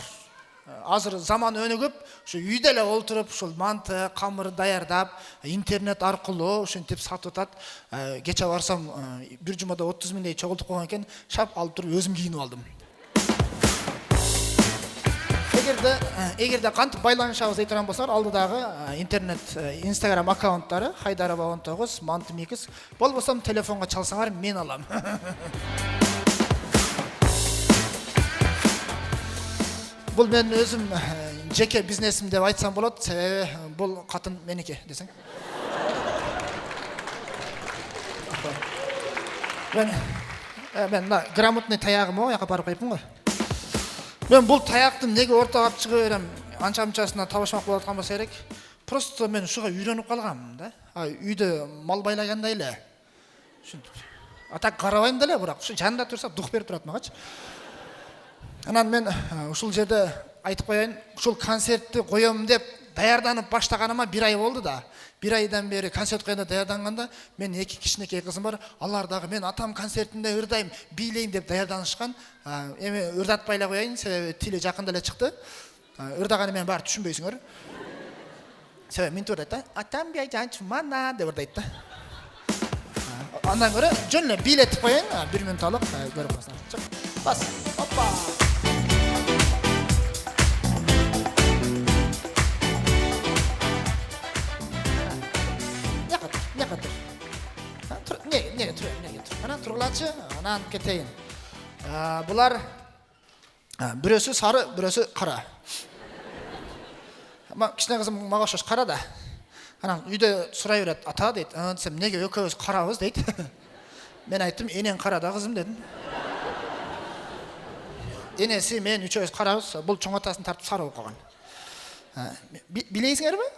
Азыр заман өнүгүп, ушу үйдө эле олтуруп, ушул манты, камыр даярдап, интернет аркылуу ушинтип сатып атат. Кече барсам, бир жумада 30 миңдей чогултуп койгон экен, шап алып туруп өзүм кийинип алдым. эгерде кантип байланышабыз дей турган болсоңор, алдыдагы интернет Instagram аккаунттары Хайдарова 19, Мантым 2. Болбосом телефонго чалсаңар мен алам. Бул мен өзүм жеке бизнесим деп айтсам болот, себеби бул катын меники десең. Мен грамотный таягым о, яка барып кайыпмын го. Мен бул таякты неге ортого алып чыгып берем, анча-мынчасына табышмак болуп аткан болсо керек. Просто мен ушуга үйрөнүп калгам да. Үйдө мал байлагандай эле. Ушинтип. Так карабайм деле, бирок ушу жанында турса дух берип турат магачы. Анан мен ушул жерде айтып коеюн, ушул концертти коем деп даярданып баштаганыма 1 ай болду да. 1 айдан бери концерт коюна даярданганда мен 2 кичинекей кызым бар. Алар дагы мен атам концертинде ырдайм, бийлейм деп даярданышкан. Эми ырдатпай эле коеюн, себеби тили жакында эле чыкты. Ырдаганы мен баары түшүнбөйсүңөр. Себеби минтип ырдайт да. Атам бий жанчы мана деп ырдайт да. Андан көрө жөн эле бийлетип коеюн, 1 минутталык көрүп калсаңыз. Бас. Оппа. Неге тұр? Анан тұрғылачы, анан кетейін. Бұлар бүрөсі сары, бүрөсі қара. Кішіне қызым мага окшош қара да. Анан үйде сұрай берет, ата дейт. Десем, неге экөөбүз карабыз дейт. Мен айттым, энең қара да қызым дедим. Энеси мен үчөөбүз карабыз, бул чоң атасын тартып сары болуп калган. Билейсиңерби?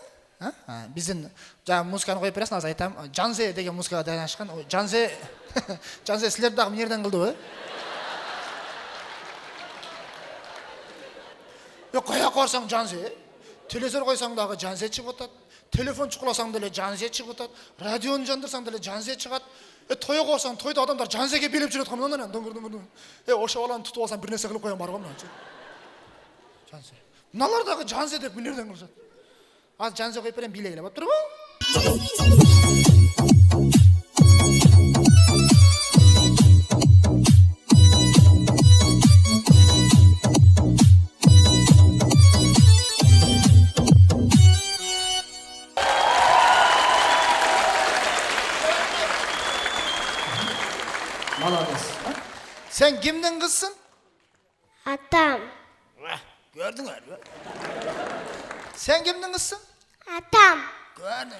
Биздин жаңы музыканы коюп бересиң, азыр айтам. Жанзе деген музыкага даярданышкан. Жанзе силер дагы эмнерден кылдыбы? Каяка барсаң Жанзе. Телевизор койсоң дагы Жанзе чыгып атат. Телефон чукуласаң деле Жанзе чыгып атат. Радиону жандырсаң деле Жанзе чыгат. Тойго барсаң, тойдо адамдар Жанзеге билип жүрөт го мындан доңгур. Ошо баланы тутуп алсаң бир нерсе кылып коем бар го мына. Жанзе. Мыналар дагы Жанзе деп эмнерден кылышат? Az Жанзе коюп берем, бийлегиле болуп турбу? Молодец. Sen kimden kızsın? Atam. Gördüңөр. Sen kimden kızsın? Atam. Gördüm.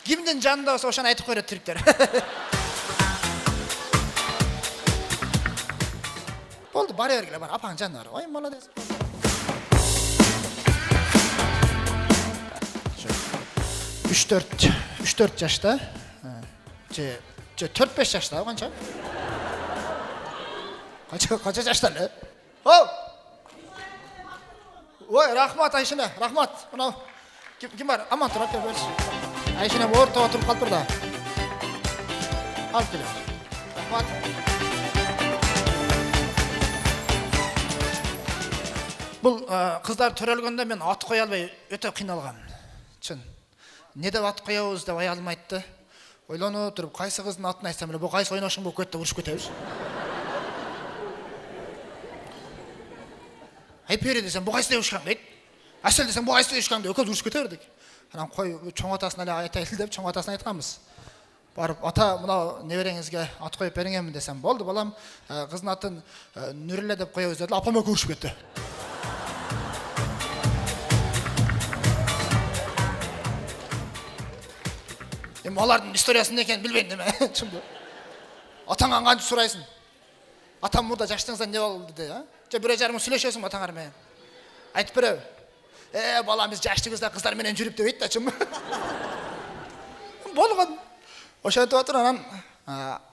Kimden canında olsa oşan aytıp koyuyor Türkler. Oldu, bari vergile var. Apan canlı var. Oy молодец. 3-4 yaşta. 4-5 yaşta kança? Kaça yaşta ne? Oh! Oy rahmat Ayşine, rahmat. Kim var? Aman tur atıyor böyle. Ayşine bu orta oturup kalıp burada. Al geliyor. Rahmat. Бұл қыздар төрөлгөндө мен ат коя албай өтө кыйналгам. Чын. Не деп ат коебуз деп ая алмайтты. Ойлонуп туруп, кайсы кыздын атын айтсам эле, бу кайсы ойношуң болуп кетти, урушуп кетебиз. Айпери десем, бу кайсы деп урушкан дейт. Асел десем, бу кайсы деп урушкан деп экөөбүз урушуп кете бердик. Анан кой чоң атасына эле айтайлы деп чоң атасына айтканбыз. Барып, ата мына небереңизге ат коюп бериңерби десем, болду балам, кыздын атын Нүреле деп коебуз деди. Апам экөө урушуп кетти. Алардын историясын экен билбейм деме. Чынбы. Атаңан кантип сурайсың? Атам мурда жаштыңызда не болду деди, а? Же 1,5 жыл сүйлөшөсүң атаңар менен. Айтып береби? Балам биз жаштыгыбызда кыздар менен жүрүп деп айт да, чынбы? Болгон. Ошентип атыр, анан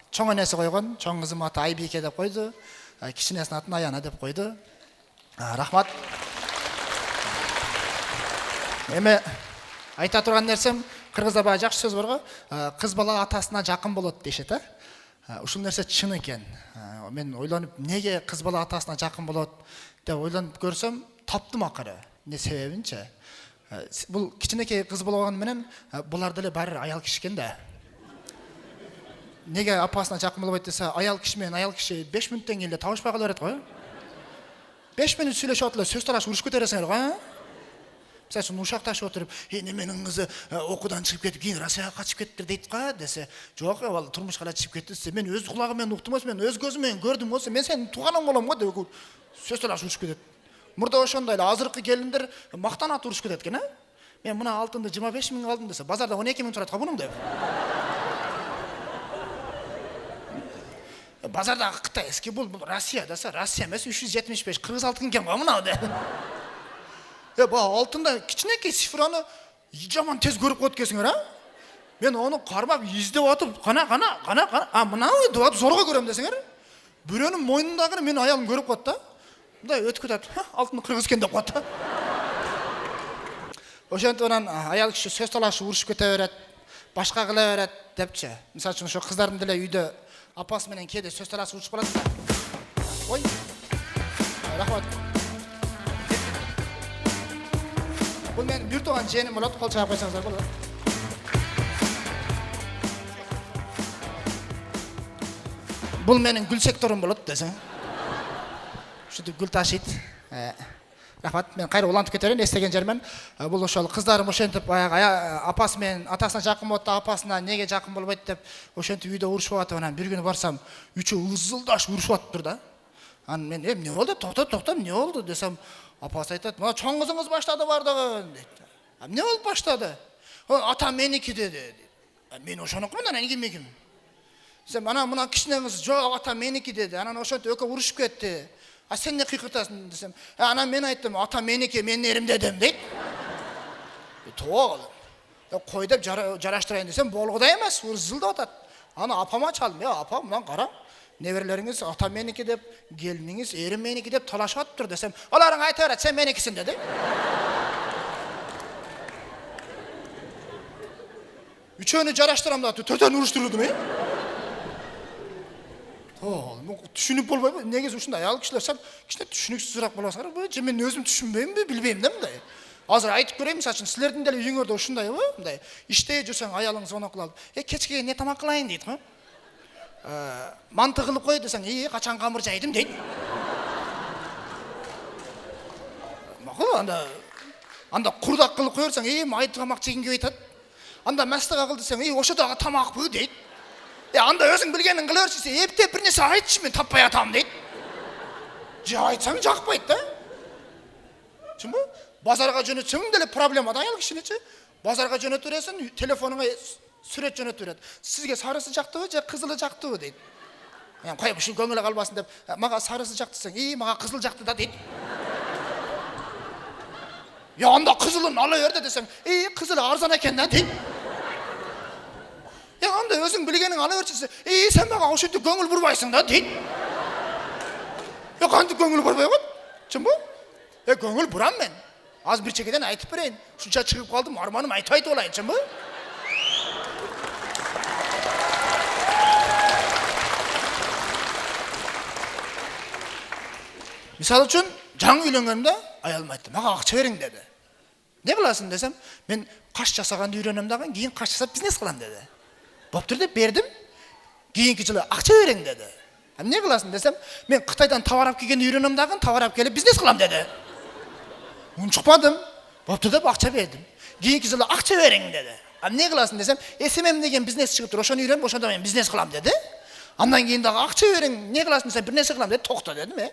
чоң энеси койгон, чоң кызым аты Айбике деп койду. Кичинесинин атын Аяна деп койду. Рахмат. Эми айта турган нерсем, кыргызда баягы жакшы сөз бар го, кыз бала атасына жакын болот дешет, ушул нерсе чын экен. Мен ойлонуп, неге кыз бала атасына жакын болот деп ойлонуп көрсөм, таптым акыры. Не себебинчи? Бул кичинекей кыз болгону менен булар деле баары аял киши экен да. Неге апасына жакын болбойт десе, аял киши менен аял киши 5 мүнөттөн кийин эле табышпай кала берет го. 5 минут сүйлөшүп атып эле сөз талашып урушуп кетересиңер го. Мисалы үчүн ушакташып отуруп, неменин кызы окуудан чыгып кетип кийин Россияга качып кеттир дейт го десе, жок, ал турмушка эле чыгып кетти десе, мен өз кулагым менен уктум болсо, мен өз көзүм менен көрдүм болсо, мен сенин тууганың болом го деп сөз талашып урушуп кетет. Мурда ошондой эле азыркы келиндер мактанат урушуп кетет экен, Мен мына алтынды 25 миңге алдым десе, базарда 12 миң турат го бунун деп. Базарда кытайский бул Россия десе, Россия эмес 375 кыргыз алтын экен го мына деп. Баа алтында кичинекей цифраны жаман тез көрүп коет экенсиңер, Мен оны кармап издеп атып, кана, мынабы деп атып зорго көрөм десеңер, бирөөнүн мойнундагыны менин аялым көрүп коет да. Мындай өтүп кетет, алтын кыргыз экен деп коет да. Ошентип анан аял киши сөз талашып урушуп кете берет, башка кыла берет депчи. Мисалы үчүн ошо кыздардын деле үйдө апасы менен кээде сөз талашып урушуп калат да. Ой. Рахмат. Бул менин бир тууган жыеним болот, кол чаап койсоңуздар болот. Бул менин гүл секторум болот десең. Ушинтип гүл ташыйт. Рахмат, мен кайра улантып кетерин, эстеген жермен. Бул ошол кыздарым ошентип апасы менен атасына жакын болот да, апасына неге жакын болбойт деп ошентип үйдө урушуп атып, анан бир күнү барсам, үчөө ызылдаш урушуп атыптыр да. Анан мен эмне болду? Токтоп, эмне болду десем, апасы айтат, "Мына чоң кызыңыз баштады бардыгын" дейт. Эмне болуп баштады? "Ата меники" деди. Мен ошонукмун, анан кимиким? Десем, "Анан мына кичине кыз жок, ата меники" деди. Анан ошентип экөө урушуп кетти. Сен не кыйкыртасың десем, "Анан мен айттым, ата меники, менин эрим дедим" дейт. Тоол. Кой деп жараштырайын десем, болгудай эмес, ырзылдап атат. Аны апама чалдым, "Апа, мына кара. Неберелериңиз ата меники деп, келиниңиз эрим меники деп талашып атыптыр" десем, "Аларың айта берет, сен меникисиң" деди. Үчөөнү жараштырам да, төртөөнү уруштурдум, түшүнүп болбойбу? Негизи ушундай аял кишилер сап кичине түшүнүксүзүрөөк болосуңар, же мен өзүм түшүнбөймүнбү, билбейм да мындай. Азыр айтып көрөйм, мисалы үчүн силердин деле үйүңөрдө ушундайбы? Мындай иштей жүрсөң аялың звонок кылып, "Кечке эмне тамак кылайын" дейт го. "Манты кылып кой" десең, "Качан камыр жайдым" дейт. Макул, анда курдак кылып кой берсең, "Майды тамак жегенге айтат." Анда мастыга кыл десең, "Ошо дагы тамакпы" дейт. Анда өзүң билгениң кыла берчи, эптеп бир нерсе айтчы, мен таппай атам дейт. Же айтсаң жакпайт да. Чынбы? Базарга жөнөтсөң деле проблема да аял кишинечи. Базарга жөнөтүп бересиң, телефонуңа сүрөт жөнөтүп берет. "Сизге сарысы жактыбы же кызылы жактыбы" дейт. Кой ушу көңүлү калбасын деп, "Мага сарысы жакты" десең, "Мага кызыл жакты да" дейт. Анда кызылын ала берди десең, "Кызылы арзан экен да" дейт. Анда өзүң билгениң ала берчи, "Сен мага ошентип көңүл бурбайсың да" дейт. Кантип көңүл бурбай коет? Чынбы? Көңүл бурам мен. Аз бир чекеден айтып берейин. Ушунча чыгып калдым, арманым айтып болайын, чынбы? Мисалы үчүн, жаңы үйлөнгөнүмдө аялым айтты, "Мага акча бериң" деди. "Не кыласың" десем, "Мен каш жасаганды үйрөнөм дагы, кийин каш жасап бизнес кылам" деди. "Боптур" деп бердим. "Кийинки жылы акча бериң" деди. "Эмне кыласың" десем, "Мен Кытайдан товар алып келгенди үйрөнөм дагы, товар алып келип бизнес кылам" деди. Унчукпадым. "Боптур" деп акча бердим. "Кийинки жылы акча бериң" деди. "Эмне кыласың" десем, "СММ деген бизнес чыгыптыр, ошону үйрөнүп, ошондо мен бизнес кылам" деди. "Андан кийин дагы акча бериң, эмне кыласың" десем, "Бир нерсе кылам" деди. "Токто" дедим.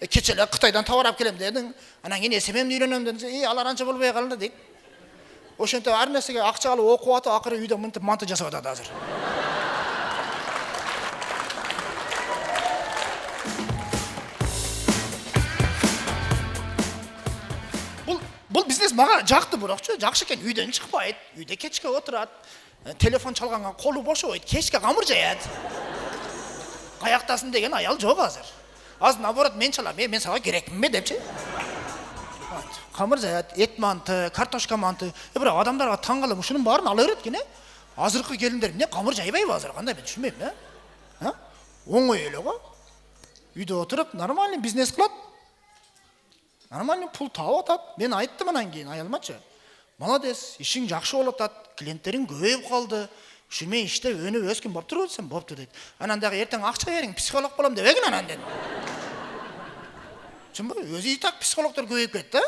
"Кече эле Кытайдан товар алып келем" дедиң. "Анан кийин СММди үйрөнөм" дедим. "Алар анча болбой калды" дейт. Ошентип ар нерсеге акча алып окуп атып, акыры үйдө мынтип манты жасап атат азыр. Бул бизнес мага жакты бирокчу, жакшы экен. Үйдөн чыкпайт, үйдө кечке отурат. Телефон чалганга колу бошобойт, кечке камыр жаят. Каяктасың деген аял жок азыр. Азыр наоборот мен чалам, мен сага керекминбе депчи. Камыр жаят, эт манты, картошка манты. Бирок адамдарга таң калам, ушунун баарын ала берет экен, Азыркы келиндер эмне камыр жайбайбы азыр? Кандай мен түшүнбөйм, Оңой эле го. Үйдө отуруп, нормальный бизнес кылат. Нормальный пул таап атат. Мен айттым анан кийин аялымачы. "Молодец, ишиң жакшы болуп атат, клиенттериң көбөйүп калды. Ушумен иштеп өнүп өскөн болуптурбу" десем, "Боптур" дейт. "Анан дагы эртең акча бериң, психолог болом дебегин анан" дедим. Чын ба? Өзі и так психологтар көбейіп кетті.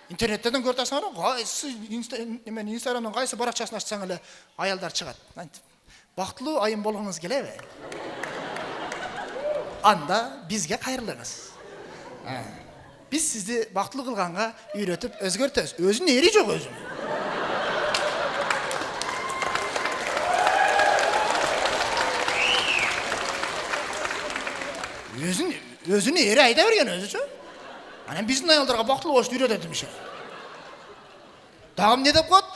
Интернеттен көріп тұрсаң, қайсы Инстаграмнан қайсы парақшасын ашсаң әлі аялдар шығады. Бақытлы айым болғыңыз келе. Анда бізге қайырлыңыз. Біз сізді бақытлы қылғанға үйретіп өзгертеміз. Өзін ері жоқ өзін. Өзін ері айта берген өзі ше. Анан біздің аялдарға бақытлы болышты үйрететім ше. Дағым не деп қойды?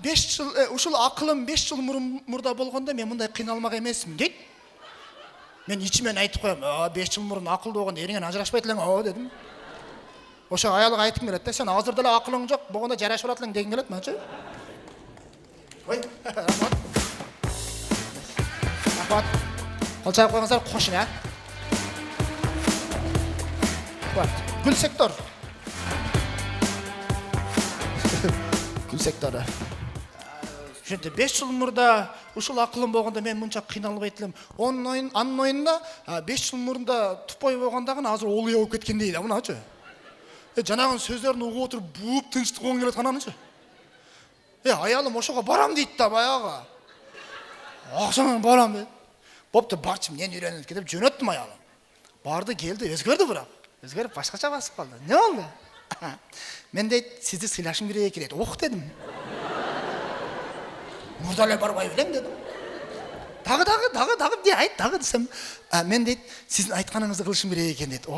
5 жыл, ушыл ақылым 5 жыл мұрда болғанда мен мұндай қиналмақ емеспін дейді. Мен içiмен айтып қоям, 5 жыл мұрын ақылды болғанда еріңен ажыраспайтылың, дедім. Оша аялыға айтқым келеді, сен азырдала ақылың жоқ, болғанда жарашып оратылың деген келеді ма ше? Ой, рахмат. Қол жайып қойыңыздар, қошын, Гүл сектор. Гүл секторы. Жөнде 5 жыл мұрда ушыл ақылым болғанда мен мұнша қиналып айтылым. Анын ойында 5 жыл мұрында тұпай болғандағын азыр олы еуіп кеткен дейді. Мұна ше. Жанағын сөздерін ұғы отырып буып тыншты қоң келет қананы ше. Аялым ошоға барам дейді да баяға. Ақшамен барам дейді. Бопты барчым, нен үйреніп кетіп жөнөттім аялым. Барды келді, өзгерді бірақ. Өзгеріп башқаша басып қалды. Не oldu? Мен дейді, сізді сыйлашым керек екен деді. Дедім. Мұрдалай барбай білем дедім. Дағы, не айт, дағы десем. Мен дейді, сіздің айтқаныңызды қылышым керек екен деді.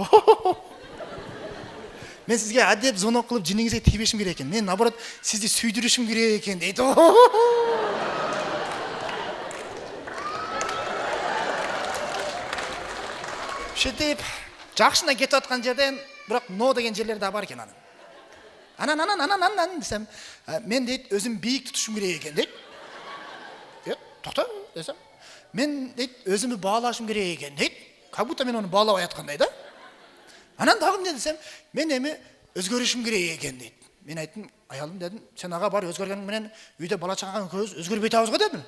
Мен сізге әдеп зонок қылып жиніңізге тибешім керек екен. Мен наоборот сізді сүйдірішім керек екен дейді. Шетеп, жақшына кетіп атқан жерден, бірақ но деген жерлер де бар екен анын. Анан десем, мен дейді, өзім биік тұтышым керек екен дейді. Тоқта десем, мен дейді, өзімі бағалашым керек екен дейді. Как будто мен оны бағалап аятқандай да. Анан дағым не десем, мен еме өзгерішім керек екен дейді. Мен айттым, аялым дедім, сен аға бар өзгергенің менен үйде бала шағаң көз өзгербей табыз ғой дедім.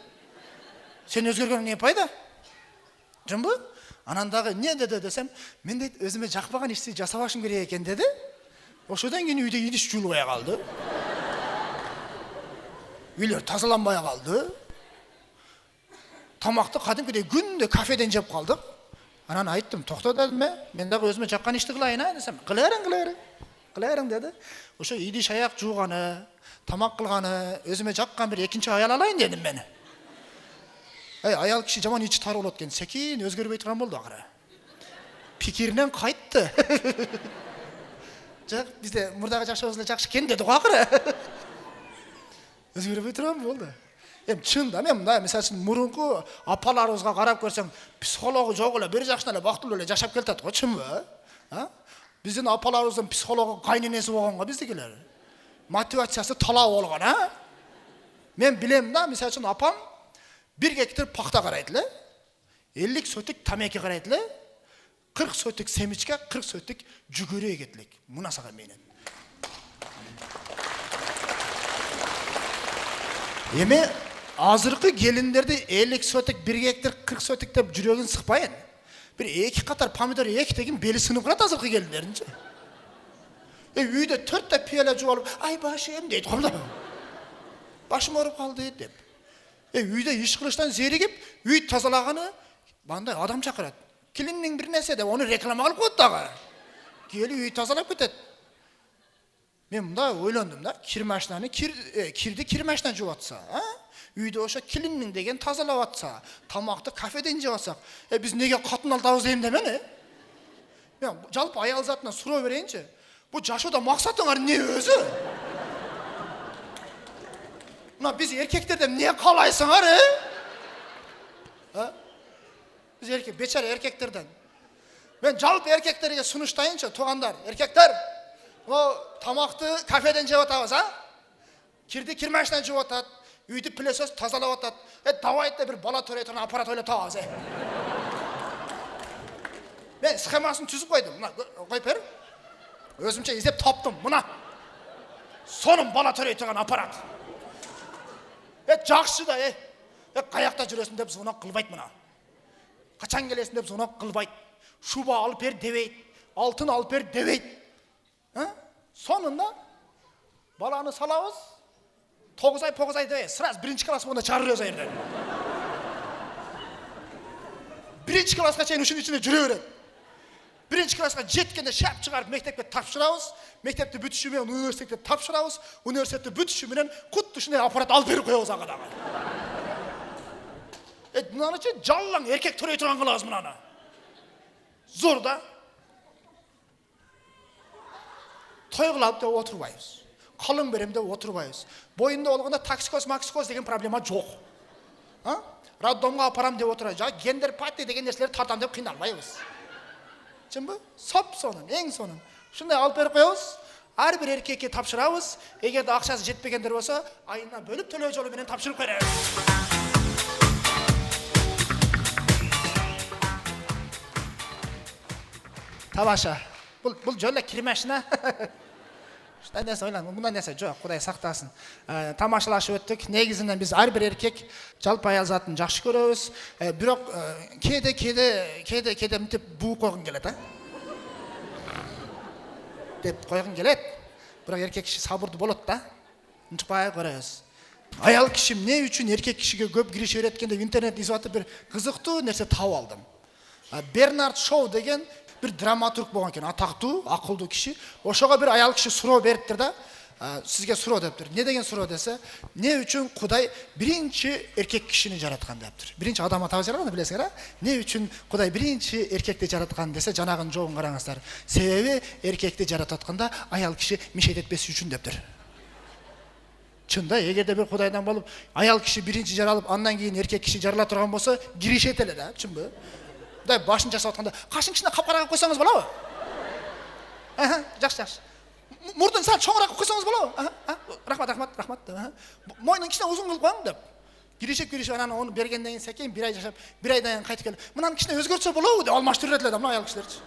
Сен өзгергенің не пайда? Жын бұл? Анандағы не деді десем, мен дейді, өзіме жақпаған ішті жасабашым керек екен деді. Ошодан кейін үйде идиш жуылбай қалды. Үйлер тазаланбай қалды. Тамақты кәдімгідей күнде кафеден жеп қалдық. Анан айттым, тоқта дедім, мен дағы өзіме жаққан ішті қылайын десем, қылайырың деді. Ошо идиш аяқ жуғаны, тамақ қылғаны, өзіме жаққан бір екінші аял алайын дедім мені. Аял кіші жаман içi тар болады екен, секен өзгербей тұрған болды ақыры. Пикирінен қайтты. Жоқ, бізде мұрдағы жақшауызылы жақшы кен деді қақыры. Өзгербей тұрған болды. Чында мен мында, мысалы үшін мұрынғы апаларыңызға қарап көрсең, психологы жоқ өлі, бір жақшын әлі бақтылы өлі жашап келтеді ғой, чын ба? Біздің апаларымыздың психологы қайненесі болғанға біздікілер. Мотивациясы талау болған, Мен білем да, мысалы үшін апам 1 гектар пақта қарайтылы, 50 сөтік тамекі қарайтылы, 40 сөтік семічке, 40 сөтік жүгіре кетілік. Мұнасаға менен. Еме, азырқы келіндерді 50 сөтік, 1 гектар, 40 сөтік деп жүрегін сықпайын. Bir 2 қатар помидор деген белі сынып қырат азырқы келіндерінше. Үйде 4 пиала жуалып, ай башым дейді қомда. Башым орып қалды деп. Үйде еш қылыштан зерігіп, үй тазалағаны бандай адам шақырады. Келіннің бір нәрсе деп, оны реклама қылып қойды дағы. Келі үй тазалап кетеді. Мен мұнда ойландым да, кірді кір машинаны жуатса, үйде оша келіннің деген тазалап атса, тамақты кафеден жеватсақ, біз неге қатын алтауыз емдемен, Мен жалпы аял затынан сұрау берейінші, бұл жашуда мақсатыңар не өзі? Біз еркектерден не қалайсыңар, Біз бечар еркектерден. Мен жалпы еркектерге сұныштайыншы, туғандар, еркектер, тамақты кафеден жеп атабыз, Кирді кир машинаны жеп атады, үйді пілесөз тазалап атады. Давайте бір бала төрей тұрған аппарат ойлап табыз. Мен схемасын түзіп қойдым. Қойып бер. Өзімше іздеп таптым. Мұна. Соның бала төрей тұрған аппарат. Жақшы да, қаяқта жүресін деп звонок қылбайт мұна. Қачан келесін деп звонок қылбайт. Шуба алып бер демейт. алтын алып бер дебейт. Сонында баланы салабыз, 9 ай дебей, сразу 1-ші класс болғанда шығарып өз айырдан. 1-ші классқа чейін үшін ішінде жүре береді. 1-ші классқа жеткенде шап шығарып мектепке тапшырамыз, мектепті бүтішімен университетке тапшырамыз, университетті бүтішіменен құтты ішінде аппарат алып беріп қоямыз ағадағы. Мынаны че жаллаң еркек түрей тұрған қылағыз мынаны. Зор да. Той қылап деп отырбайыз. Қалың берем деп отырбайыз. Бойында олғанда таксикоз деген проблема жоқ. Роддомға апарам деп отыра. Гендер патти деген нәрселер тартам деп қиналмайбыз. Чын бі? Соп сонын, ең сонын. Шындай алып беріп қоямыз. Әрбір еркекке тапшырамыз. Егерде ақшасы жетпегендер болса, айына бөліп төлеу жолымен тапшырып қоямыз. Тамаша. Бұл жолы кірмешіна. Шындай нәрсе ойлан, мұндай нәрсе жоқ, Құдай сақтасын. Тамашалашы өттік. Негізінен біз әрбір еркек жалпы аял затын жақсы көреміз. Бірақ кейде мүтіп бұғы қойғын келеді. Деп қойғын келеді. Бірақ еркек кіші сабырды болады да. Ұншықпай көреміз. Аял кішім не үшін еркек кішіге көп кіріш өреткенде интернет ізуаты бір қызықты нәрсе тау алдым. Бернард Шоу деген bir dramaturg болған екен, атақты, ақылды кіші. Ошоға бір аял кіші сұрау беріптір да, сізге сұрау дептір. Не деген сұрау десе, не үшін Құдай бірінші еркек кішіні жаратқан дептір. Бірінші адам атау жаратқан, білесіңер, не үшін Құдай бірінші еркекті жаратқан десе, жанағын жоғын қараңыздар. Себебі еркекті жарататқанда аял кіші мешет етпесі үшін дептір. Чында, егерде бір Құдайдан болып, аял кіші бірінші жаралып, андан кейін еркек кіші жарыла тұрған болса, кирешетелі да, чын бі? Дай башын жасап отқанда, қашын кішіне қап-қараға қойсаңыз бола ма? Жақсы. Мұрдың сәл шоңырақ қойсаңыз бола ма? Рахмат. Мойның кішіне ұзын қылып қойың деп. Кирешеп ананы оны бергенден кейін сәкен, бір ай жашап, бір айдан кейін қайтып келіп, мынаны кішіне өзгертсе бола ма деп алмаштырып мына аял кішілерді.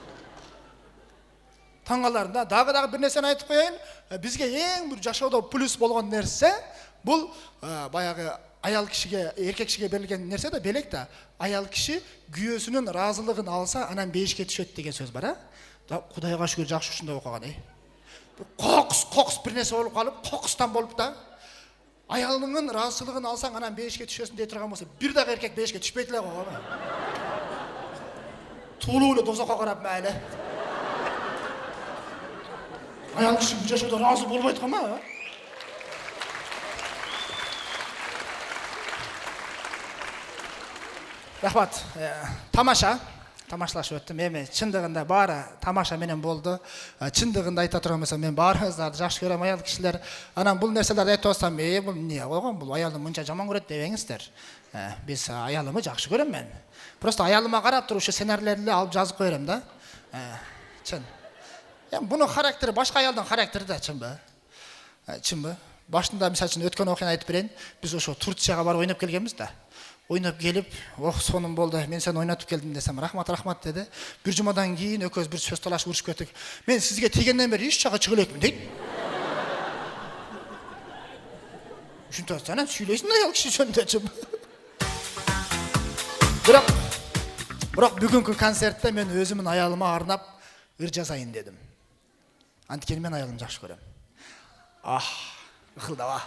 Таңғаларында дағы бір нәрсені айтып қояйын, бізге ең бір жашауда плюс болған нәрсе, бұл баяғы аял кішіге, еркек кішіге берілген нәрсе де белек та. Аял кіші күйесінің разылығын алса, анан бейішке түшеді деген сөз бар, Құдайға шүкір жақсы үшінде оқыған, Қоқыс бір нәрсе болып қалып, қоқыстан болып та. Аялының разылығын алсаң, анан бейішке түшесін дей тұрған болса, бір дағы еркек бейішке түшпейтіле қоған. Тұлуылы дозаққа қарап мәлі. Аял кіші бұл жашауда разы болмайды қама, Рахмат, тамашалашы өттім, шындығында бары тамаша менен болды. Шындығында айта тұрған болсам, мен барыңыздарды жақсы көрем аял кішілер. Анан бұл нәрселерді айтып отырсам, бұл не қойған, бұл аялым мұнша жаман көреді дебеңіздер. Біз аялымы жақсы көрем мен. Просто аялыма қарап тұрушы сценарийлерді алып жазып қойырым да. Чын. Бұның характері башқа аялдың характері да, чын бі? Чын бі? Башында, misal үшін, өткен оқиғаны айтып берейін. Біз ошо Турцияға барып ойнап келгенбіз да. Ойнап келіп, соным болды, мен сені ойнатып келдім десем, рахмат деді. Бір жұмадан кейін өкөз бір сөз талаш ұрышып кеттік. Мен сізге тегеннен бері еш жаққа шығылекмін дейді. Үшінті сәнен сөйлейсің аял кіші жөнінде жым. Бірақ бүгінгі концертте мен өзімін аялыма арнап ыр жазайын дедім. Антикені мен аялым жақсы көрем. Ықылдава.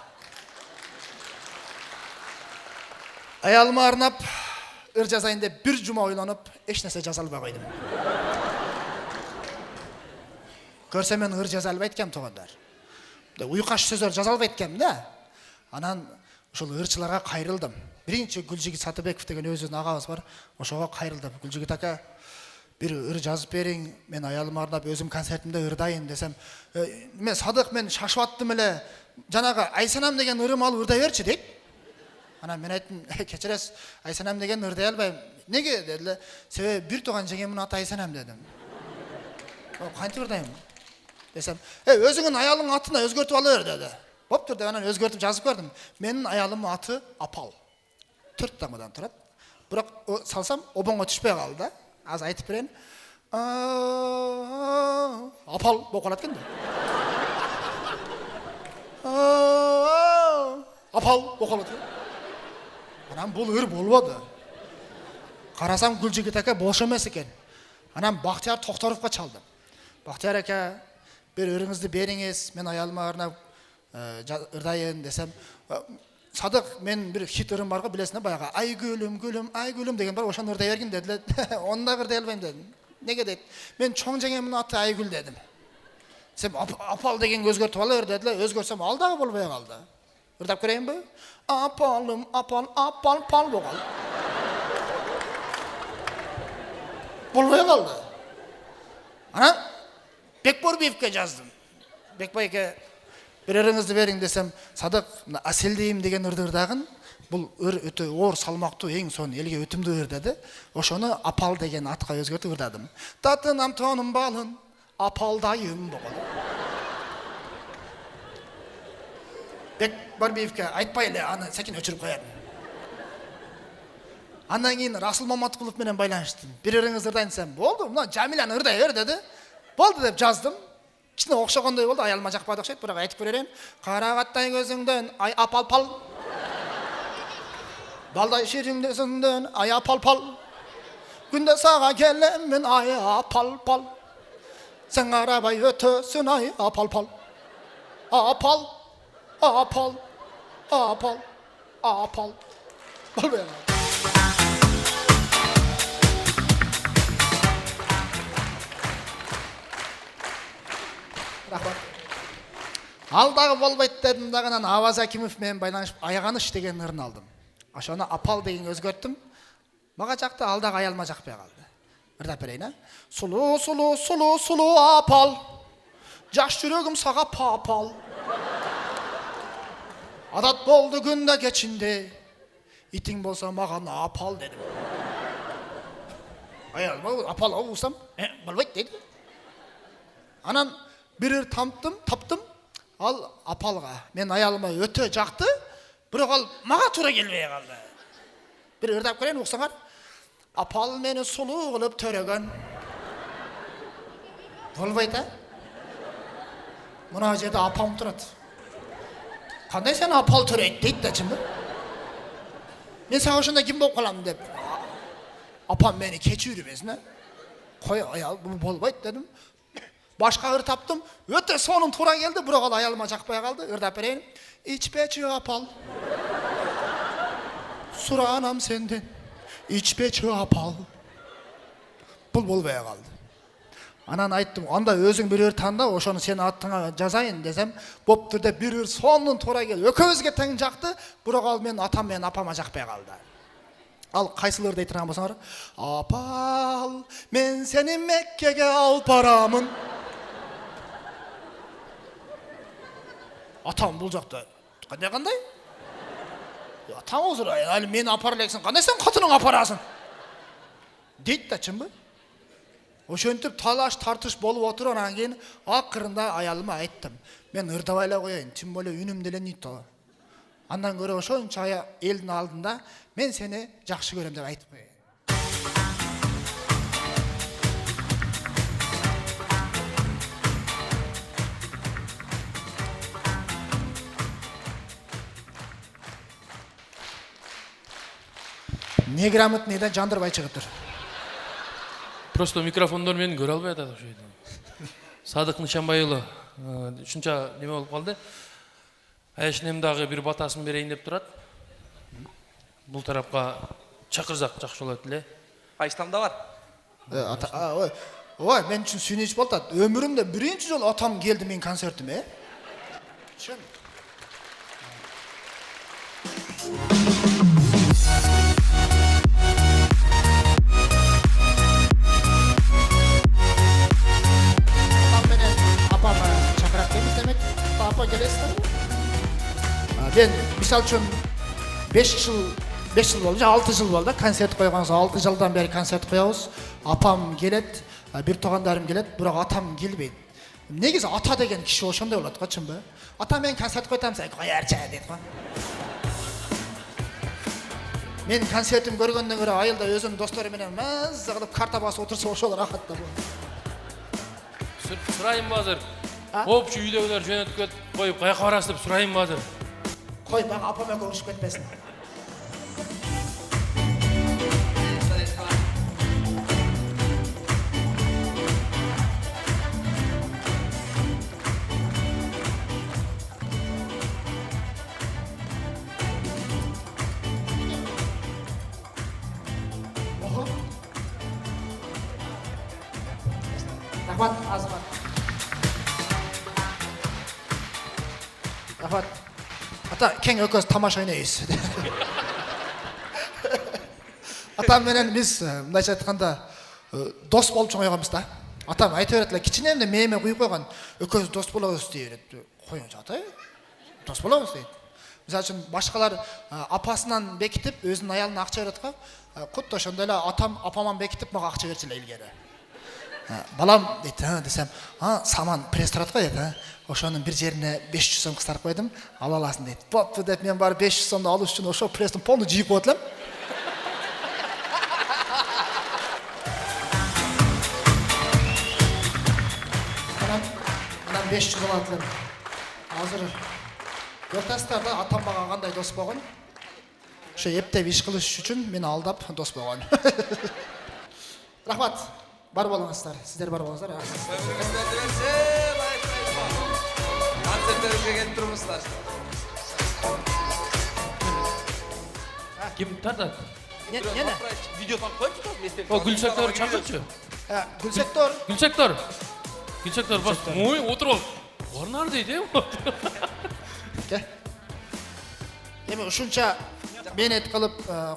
Аялыма арнап ыр жазайын деп бір жұма ойланып, еш нәрсе жазалбай қойдым. Көрсе мен ыр жазалбай еткем тоғандар. Уйқаш сөздер жазалбай еткем да. Анан ошол ырчыларға қайрылдым. Бірінші Гүлжігіт Сатыбеков деген өзінің ағамыз бар. Ошоға қайрылдым. Гүлжігіт ака, бір ыр жазып берің, мен аялыма арнап өзім концертімде ырдайын десем, мен Садық, мен шашуаттым еле, жанағы Айсанам деген ырым алып ырдай берші дейді. Анан мен айттым, кечірес, Айсанам деген ырдай албайм. Неге деділі? Себебі бір туған жеңемін аты Айсанам дедім. Қантып ырдайым? Десем, өзіңін аялың атына өзгертіп алыр деді. Боп тұрды, анан өзгертіп жазып көрдім. Менің аялым аты Апал. 4 дамадан тұрады. Бірақ салсам, обонға түшпей қалды да. Аз айтып берейін. Апал боп қалады екен де. Апал боп қалады екен. Анан бұл ыр болбады. Қарасам Гүлжігіт ака бош емес екен. Анан Бақтияр Тоқтаровқа чалдым. Бақтияр ака, бір өріңізді беріңіз, мен аялыма арнап ырдайын десем, Садық, мен бір хит ырым бар ғой, білесің баяғы, ай гүлім, гүлім, ай гүлім деген бар, ошаны ырдай берген деділер. Оны да ырдай албайым дедім. Неге дейді? Мен чоң жеңемнің аты Айгүл дедім. Сен апал деген өзгертіп алыр деділер, өзгертсем алдағы болбай қалды. Ырдап көрейін бе? Апалым, апал, апал, пал болғал. Болбай қалды. Ана, Бекборбиевке жаздым. Бекбайке, бір ырыңызды берің десем, Садық, Аселдейім деген ырдырдағын, бұл ыр өте ор салмақты ең сон елге өтімді ыр деді. Ошоны апал деген атқа өзгертіп ырдадым. Татынам тоным балын, апалдайым болғал. Бекборбиевке айтпайлы, аны сәкен өчіріп қоядым. Андан кейін Расул Маматқұлов менен байланыштым. Бір ырыңыз ырдайын десем, болды, мына Жамиляны ырдай бер деді. Болды деп жаздым. Кішкене оқшағандай болды, аялыма жақпады ұқсайды, бірақ айтып көререн. Қарағаттай көзіңден, ай апал-пал. Балдай шеріңдесіңден, ай апал-пал. Күнде саға келемін, ай апал-пал. Сен арабай өтөсін, ай апал-пал. Апал, апал, апал, апал. Болбай қалды. Рахмат. Алдағы болбайды дедім дағынан Аваз Акимов мен байланышып Аяғаныш деген ырын алдым. Ошоны апал деген өзгерттім. Маға жақты, алдағы аялма жақпай қалды. Ырдап берейін, Сұлу, сұлу, сұлу, сұлу апал. Жаш жүрегім саға папал. Адат болды күнде кечінде. Итің болса маған апал дедім. Аялма апал ұлсам, болбайды деді. Анан бір таптым, ал апалға. Мен аялыма өте жақты, бірақ ал маға тура келмей қалды. Бір ырдап көрейін, оқсаңар. Апал мені сұлу қылып төреген. Болбайды, Мұна жерде апам тұрады. Қандай сен апал төрейді дейді да чын ба? Мен саған шында кім болып қаламын деп. Апам мені кечірмесін. Қой аял, бұл болбайды дедім. Башқа ыр таптым, өте соның тура келді, бірақ ал аялыма жақпай қалды, ырдап берейін. İçpeci апал, сұранам сенден, içpeci апал. Бұл болбай қалды. Анан айттым, анда өзің бір ыр таңда, ошоны сен аттыңа жазайын десем, боп түрде бір ыр соның тура келді. Өкөзге тең жақты, бірақ ал мен атам мен апама жақпай қалды. Ал қайсыл ырдай тұрған болсаңар, апал, мен сені Меккеге алып барамын. Атам бұл жақта, қандай? Атам өзір, әлі мені апарлексің, қандай сен қатының апарасың? Дейді да чын ба? Ошентіп талаш тартыш болып отыр, онан кейін ақырында аялыма айттым. Мен ырдабайла қояйын, тем более үнімделен нитталы. Андан көрі ошонча елдің алдында мен сені жақсы көрем деп айтып қояйын. Неграмотныйдан жандырбай шығып тұр. Просто микрофондар мені көре албай атады. Садық Нышанбайұлы үшінші неме болып қалды. Әшінемдағы бір батасын берейін деп тұрады. Бұл тарапқа шақырзақ жақшы болады ле. Айштамда бар. Ой, мен үшін сүйнеш болды. Өмірімде бірінші жол атам келді мен концертіме. Шын. Мен misal үшін 5 жыл болды, 6 жыл болды, концерт қойғаныз, 6 жылдан бері концерт қоямыз. Апам келеді, бір туғандарым келеді, бірақ атам келбейді. Негізі ата деген кіші ошондай болады ғой, чын ба? Ата мен концерт қойтам, сен қоярча дейді ғой. Мен концертім көргенден көрі айылда өзім достарыменен мәз қылып карта басы отырса ошол рахатта болады. Сұрайын базыр. Опчы үйдегілер жөнөткөт қойып қаяққа барасыз деп сұрайын базыр. Қой, бағы апама көрішіп кетпесін. рахмат азамат. Рахмат. Ата, кең экөөбүз тамаша ойнойбуз. Атам менен биз мындайча айтканда дос болуп чоңойгонбуз да. Атам айта берет эле кичинемде мээме куюп койгон, экөөбүз дос болобуз дей берет. Коюңчу ата, дос болобуз дейт. Мисалы үчүн башкалар апасынан бекитип өзүнүн аялына акча берет го. Кутта ошондой эле атам апаман бекитип мага акча берчү эле илгери. Балам дейт, десем, саман пресс турат го дейт, ошонун бир жерине 500 сом кыстарып койдум, ала аласың дейт. Бопту деп мен барып 500 сомду алыш үчүн ошо пресстин полну жыйып коет элем. Анан 500 алат элем. Азыр көртасыздар да атам мага кандай дос болгон. Ошо эптеп иш кылыш үчүн мени алдап дос болгон. Рахмат. Бар болуңуздар. Сиздер бар болуңуздар. Концерттерге келип турмуздар. Ким тартат? Не? Видео тартып коюпчу. О, Гүлсектор чакырчу. Гүлсектор. Гүлсектор бас. Ой, отуруп. Орнар дейт, Эми ушунча мээнет кылып,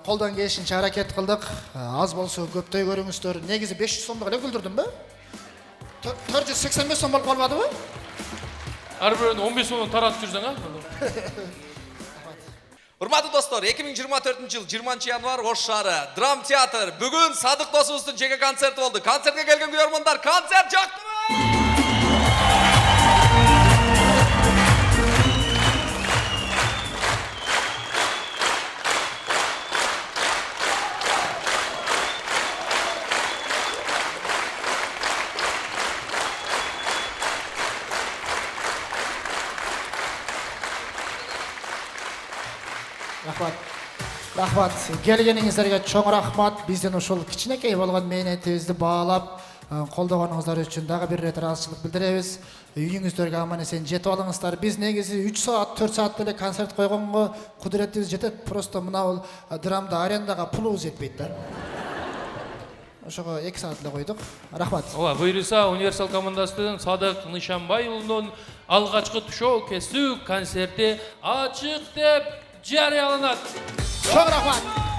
колдон келишинче аракет кылдык. Аз болсо көптөй көрүңүздөр. Негизи 500 сомдук эле күлдүрдүм бе? 485 сом болуп калбадыбы? Ар бирөөнү 15 сомдон таратып жүрсөң, Урматтуу достор, 2024 жыл 20 январь Ош шаары Драм театр. Бүгүн Садык досубуздун жеке концерти болду. Концертке келген көрөрмандар, концерт жактымы? Рахмат. Келгениңиздерге чоң рахмат. Бизден ушул кичинекей болгон мээнетибизди баалап, колдогонуңуздар үчүн дагы бир ирет ыраазычылык билдиребиз. Үйүңүздөргө аман эсен жетип алыңыздар. Биз негизи 3 саат, 4 саат деле концерт койгонго кудуретибиз жетет. Просто мына драмда арендага пулубуз жетпейт да. Ошого 2 саат эле койдук. Рахмат. Ооба, буйруса универсал командасынын Садык Нышанбайұлунун алгачкы шоу кесүү концерти ачык деп жарыяланат. Чоң рахмат.